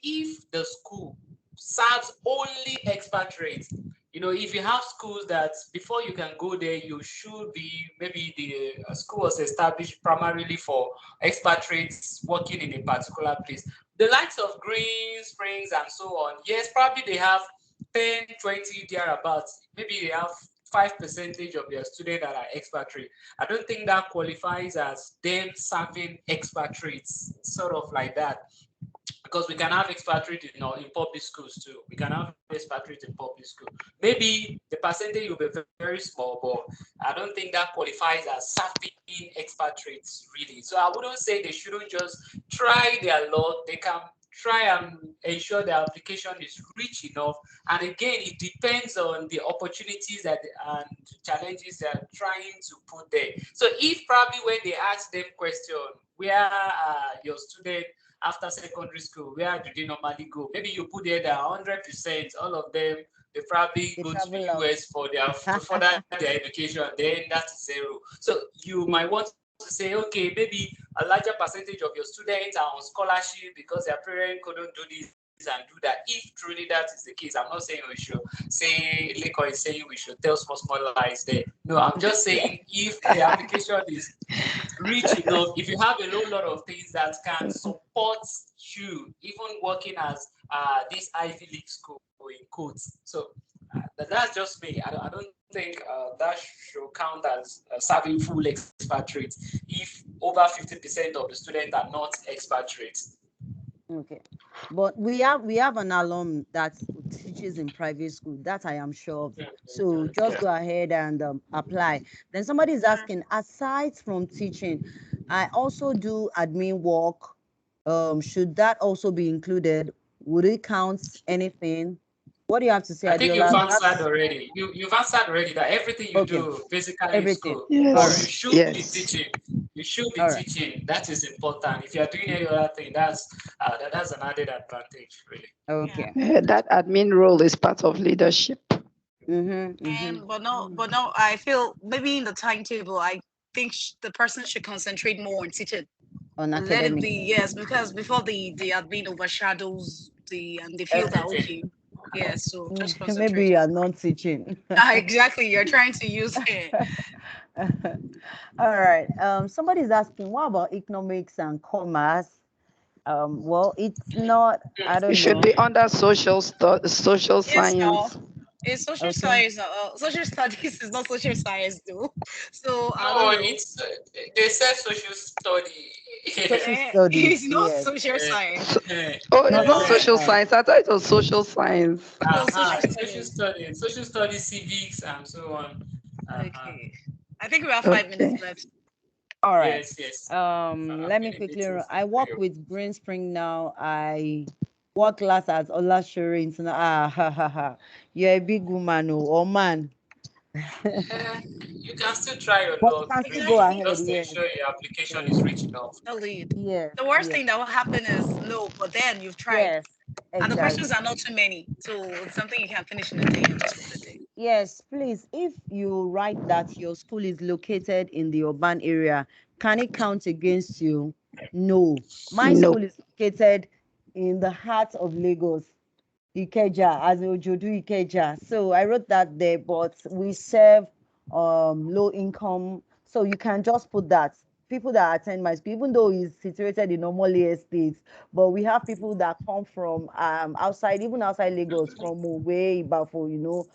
if the school serves only expatriates, you know, if you have schools that before you can go there, you should be, maybe the school was established primarily for expatriates working in a particular place. The likes of Green Springs and so on, yes, probably they have 10, 20 thereabouts. Maybe they have 5% of their students that are expatriate. I don't think that qualifies as them serving expatriates, sort of like that. Because we can have expatriates in public schools too. We can have expatriates in public school. Maybe the percentage will be very small, but I don't think that qualifies as serving expatriates really. So I wouldn't say they shouldn't just try their luck. They can try and ensure the application is rich enough. And again, it depends on the opportunities that and challenges they're trying to put there. So if probably when they ask them question, where your student after secondary school, where do they normally go? Maybe you put there that 100%, all of them, they probably go to the US for their to further their education. Then that's 0. So you might want to say, okay, maybe a larger percentage of your students are on scholarship because their parents couldn't do this and do that. If truly that is the case, I'm not saying we should say, Leko is saying we should tell small lies there. No, I'm just saying if the application is rich enough, if you have a whole lot of things that can support you, even working as this Ivy League school in quotes. So that's just me. I don't think that should count as serving full expatriates if over 50% of the students are not expatriates. Okay, but we have an alum that teaches in private school, that I am sure of. So just go ahead and apply. Then somebody is asking, aside from teaching, I also do admin work. Should that also be included? Would it count anything? What do you have to say, I think Adiola? you've answered already. You've answered already that everything you do basically everything. in school. Yes. You should be teaching. You should be teaching. That is important. If you are doing any other thing, that's an added advantage, really. Okay. That admin role is part of leadership. But no, I feel maybe in the timetable, I think the person should concentrate more on teaching. On Let academic. it be, yes, because before the admin overshadows and they feel that okay. Yeah, so just concentrate. Maybe you are not teaching. Exactly, you're trying to use it. All right. Somebody's asking, what about economics and commerce? Well, it's not. I don't know. It should be under social science. No. It's social science. Social studies is not social science, though. So I don't know. It's they said social study. Social studies. It's not social science. Oh, it's not social science. I thought it was social science. Social studies, civics, and so on. Okay. I think we have 5 minutes left. All right. Yes. Let me quickly. I work with Green Spring now. I work class at Olashore International. You're a big woman or man. You can still try your luck. Really, go ahead, just ensure your application is rich enough. The worst thing that will happen is no, but then you've tried. Yes, exactly. And the questions are not too many, so it's something you can finish in a day and just put it. Yes, please. If you write that your school is located in the urban area, can it count against you? No. My school is located in the heart of Lagos, Ikeja, as Ojodu Ikeja. So I wrote that there, but we serve low income. So you can just put that people that attend my school, even though it's situated in normal estates, but we have people that come from outside, even outside Lagos, from way Bafo,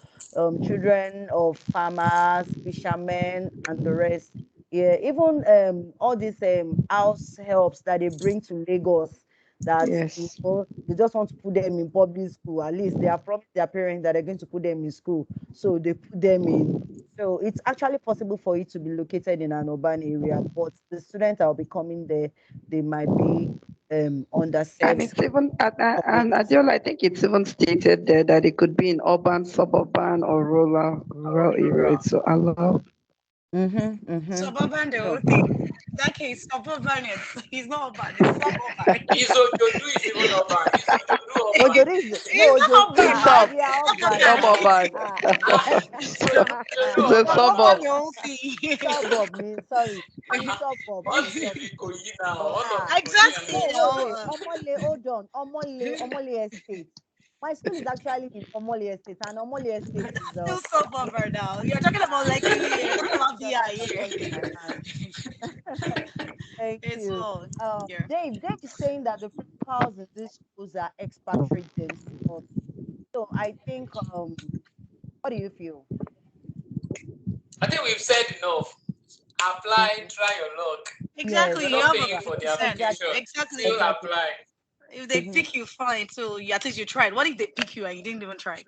children of farmers, fishermen, and the rest. Yeah, even all these house helps that they bring to Lagos, that Yes. they just want to put them in public school. At least they have promised their parents that they're going to put them in school, so they put them in. So it's actually possible for it to be located in an urban area, but the students that will be coming there, they might be And underserved it's even, and communities. Adiola, I think it's even stated there that it could be in urban, suburban, or rural areas. So I love. Suburban, the So, whole thing. In that case, suburban is not urban, it's suburban. His Ojodu is even urban. His Ojodu urban. Ojo is no It's Ojo. not urban Sub, now. We are urban now. suburban. His Ojodu It's a urban. Suburban, suburb. the whole thing. Suburb means sorry. Means suburb. What Means is suburb. Ikoyi now? All of Ikoyi and Exactly. No, Ojo. wait. Omole, hold on. Omole Estate. My school is actually in Omole Estate, and Omole Estate is Still suburban now. You're talking about Lekki, you're talking about you VI understand here. what's in my mind. Thank It's you. all. Yeah. Dave is saying that the principals in these schools are expatriate themselves. So I think, what do you feel? I think we've said enough. Apply, try your luck. Yes, Exactly. You're You not have a paying good for the percent. application. exactly, Exactly. Still exactly. apply. If they pick you, fine. So at least you tried. What if they pick you and you didn't even try?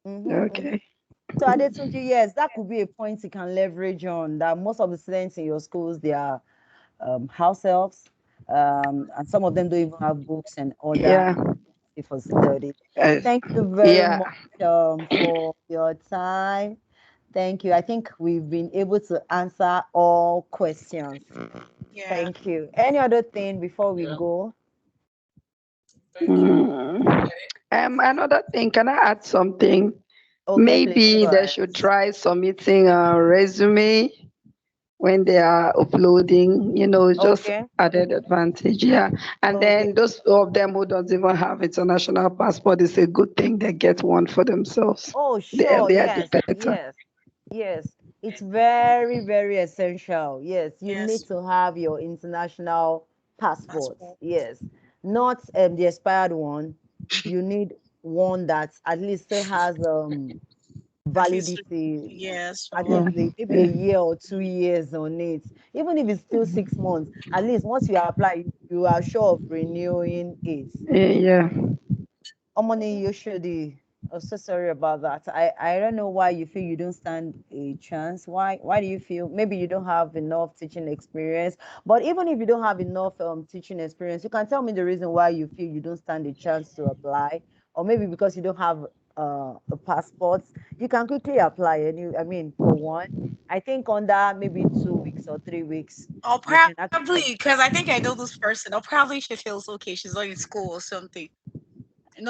Okay. So Adetunji, yes, that could be a point you can leverage on. That most of the students in your schools, they are house helps, and some of them don't even have books and other Yeah. for study. Uh, Thank you very yeah. much for your time. Thank you. I think we've been able to answer all questions. Yeah. Thank you. Any other thing before we Yeah. go? Thank you. Another thing, can I add something? Okay, please Maybe go they ahead. should try submitting a resume when they are uploading, just Okay. added advantage. Yeah. And Okay. then those of them who don't even have international passport, it's a good thing they get one for themselves. Oh, The sure. earlier, the Yes. better. Yes. Yes. It's very, very essential. Yes. You need Yes. to have your international passport. Passport. Yes. Not the expired one. You need one that at least still has At least validity, yes. at Yeah. least maybe a Yeah. year or 2 years on it. Even if it's still 6 months, at least once you apply, you are sure of renewing it. Yeah. Omoni Yoshodi, I'm so sorry about that. I don't know why you feel you don't stand a chance. Why do you feel maybe you don't have enough teaching experience? But even if you don't have enough teaching experience, you can tell me the reason why you feel you don't stand a chance to apply, or maybe because you don't have a passport. You can quickly apply, and I mean, for one, I think under maybe 2 weeks or 3 weeks, Or you can probably actually. because I think I know this person. Or probably she feels okay. She's not in school or something.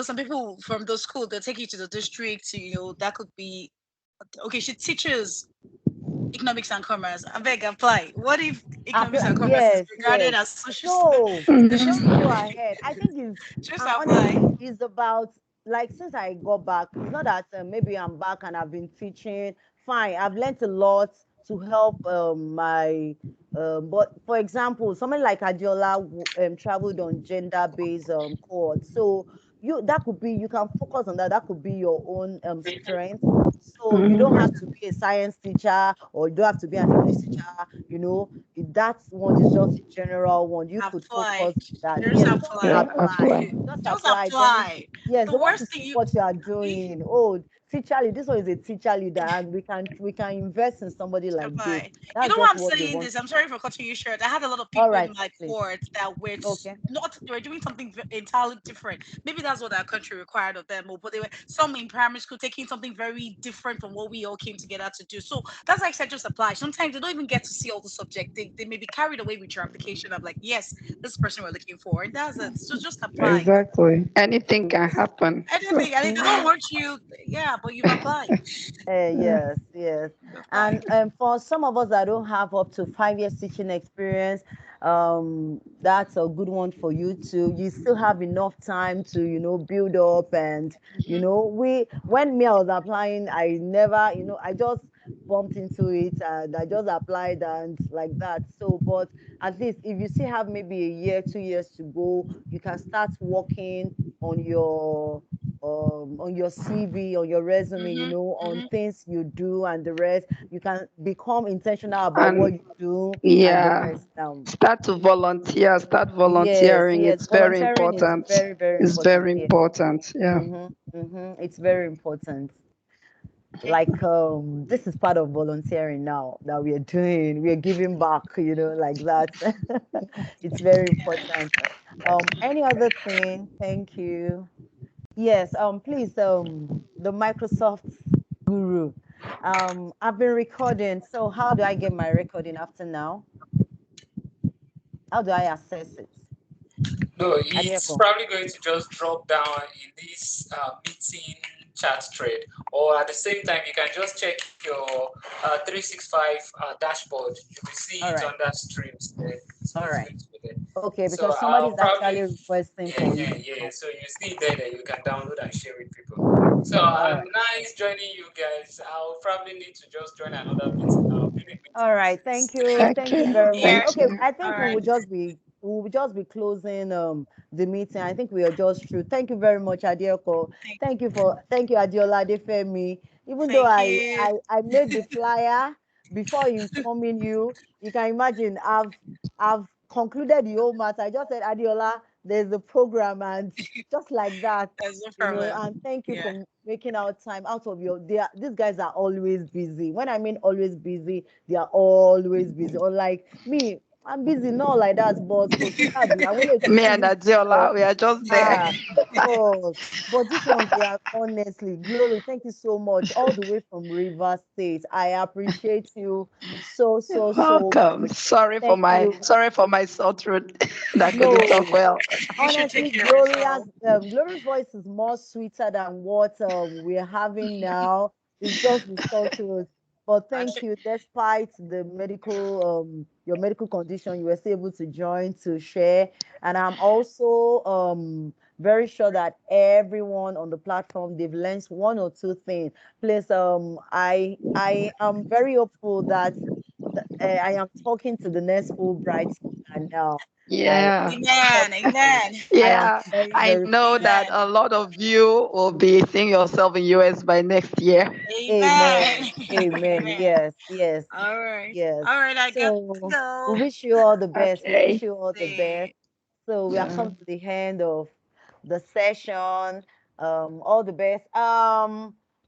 Some people from the school they take you to the district. That could be okay. She teaches economics and commerce. I beg apply. What if economics Apply. and commerce is Yes, regarded yes. as social So just social? go ahead. I think it's Just and apply. honestly, it's about like since I got back, it's not that maybe I'm back and I've been teaching. Fine, I've learned a lot to help my but for example, someone like Adiola traveled on gender-based cohort. So that could be you can focus on that. That could be your own strength. So you don't have Mhm. to be a science teacher or you don't have to be an English teacher, that one is just a general one. You could focus Apply. on that. Just Yes, just Yeah. apply. apply. Apply. Just Just apply. Then apply. yes, The they want to worst thing see you what you are doing. Oh, teacher lead, this one is a teacher leader, and we can invest in somebody like this. apply. You That's know why just I'm what they saying want. this? I'm sorry for cutting you short. I had a lot of All people in right, my please. court that were Okay. not they were doing something entirely different. Maybe that's what our country required of them, but they were some in primary school taking something very different from what we all came together to do. So that's why I said just apply. Sometimes they don't even get to see all the subject. They may be carried away with your application. I'm like, yes, this person we're looking for, and that's it. So just apply. Exactly. Anything can happen. Anything, and if they don't want you, yeah, but you've applied. Yeah. Yes, yes. You've applied. And for some of us that don't have up to 5 years teaching experience, that's a good one for you too. You still have enough time to, build up and, Mhm. when me I was applying, I never, I just bumped into it and I just applied and like that. So, but at least if you still have maybe a year, 2 years to go, you can start working on your CV, on your resume, Mm-hmm. on Mm-hmm. things you do and the rest. You can become intentional about what And you do and the yeah, rest. start Yes, volunteering. yes. It's very Volunteering is important. very, very It's important. very Yes. important. Yeah. It's very important. Okay. Like this is part of volunteering now that we are doing. We are giving back, like that. It's very important. Any other thing? Thank you. Yes, please, the Microsoft guru. I've been recording. So how do I get my recording after now? How do I access it? No, it's Adieko. probably going to just drop down in this meeting chat thread, or at the same time, you can just check your 365 dashboard. You will see All it right. under streams there. So All it's right. going to be there. Okay, So because I'll somebody's probably, actually requesting yeah, for yeah, it. yeah. So, So you see it there that you can download and share with people. So all right. nice joining you guys. I'll probably need to just join another meeting now. I've been in All meetings right. since. Thank you. Thank you Okay. very much. Here. Thank Okay, you. I All think right. we will just be closing the meeting. I think we are just through. Thank you very much, Adioko. Thank, Thank you, Adiola Adefemi. Even though thank I, you. I I made the flyer before informing you, you can imagine I've concluded the whole matter. I just said, Adiola, there's a program, and just like that, There's no problem. and thank you Yeah. for making out time out of these guys are always busy. When I mean always busy, they are always busy. Unlike me, I'm busy, not like that, but kò sí tàbí, àwọn eléyìí tó Me tún and busy lọ. Adiola, we are just there. Ah, but this one, they are honestly, Glory, thank you so much. All the way from River State. I appreciate you so, so, so Welcome. much. Thank you. Sorry for my sore throat that I couldn't talk No, well. You should take honestly, care of yourself. Glory's voice is more sweeter than what we're having now. It's just the salt to us. But thank Actually, you, despite the your medical condition, you were still able to join to share. And I'm also very sure that everyone on the platform they've learned one or two things. Please, I am very hopeful that I am talking to the next Fulbright and now. Like Yeah. amen, amen, I am Yeah. very, I very know that amen, a lot of you will be seeing yourself in US by next year. amen, amen. Amen. amen. Yes, yes, All right, yes. all right. I got to So we go. wish you all the best. We wish Okay. you all the best. See. So we have Yeah. come to the end of the session. All the best.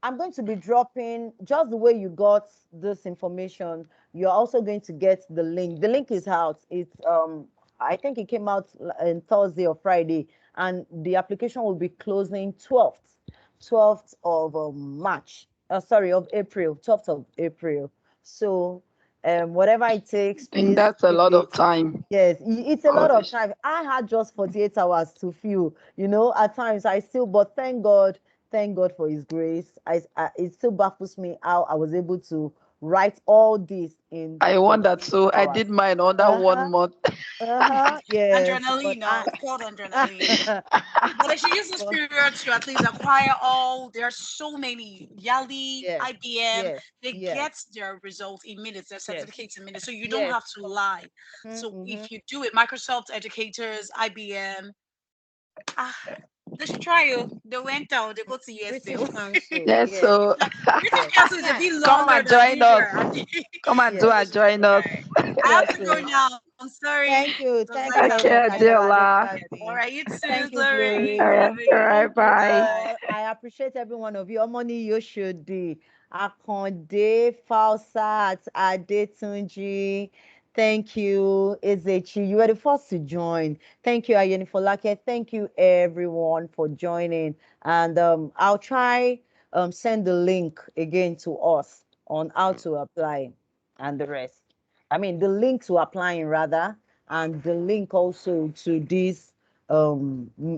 I'm going to be dropping just the way you got this information. You're also going to get the link. The link is out. It's I think it came out on Thursday or Friday, and the application will be closing 12th of March. Sorry, of April, 12th of April. So whatever it takes, I think please that's a keep lot it. of time. Yes, it's a lot of Gosh. time. I had just 48 hours to fill, at times I still, but thank God for his grace. It still baffles me how I was able to write all this in I wonder 48 too. I hours. did mine under Uh-huh, 1 month. yes, but Adrenaline, no, it's called adrenaline. I, But they should use this but period to at least acquire all. There are so many Yali, yes, IBM. yes, They yes, get their results in minutes, their yes, certificates in minutes. So you don't yes. have to lie. So Mm-hmm. if you do it, Microsoft educators, IBM, ah, they should try you. They went out. They go to USA. British Council, Yes, yes, so British yes. Council is a Yeah, bit come longer and than join us. here. Come and do yes, and join us. Right. I have yes. to go now. I'm sorry. It was Thank nice you very Okay, having much, you. Adiola Adiola. All Adefemi. right, you too, Thank you, Glory. All Glory. right, all Glory. right, Thank you bye. Bye. all. I appreciate every one of you. Omoni Yoshodi, Akonde, Falsat, Adetunji. Thank you, Ezechi. You were the first to join. Thank you, Ayeni Folake. Thank you, everyone, for joining. And I'll try send the link again to us on how to apply and the rest. I mean, the link to applying rather, and the link also to this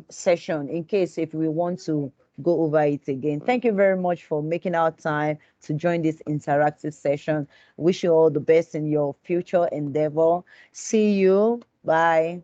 session in case if we want to go over it again. Thank you very much for making our time to join this interactive session. Wish you all the best in your future endeavor. See you. Bye.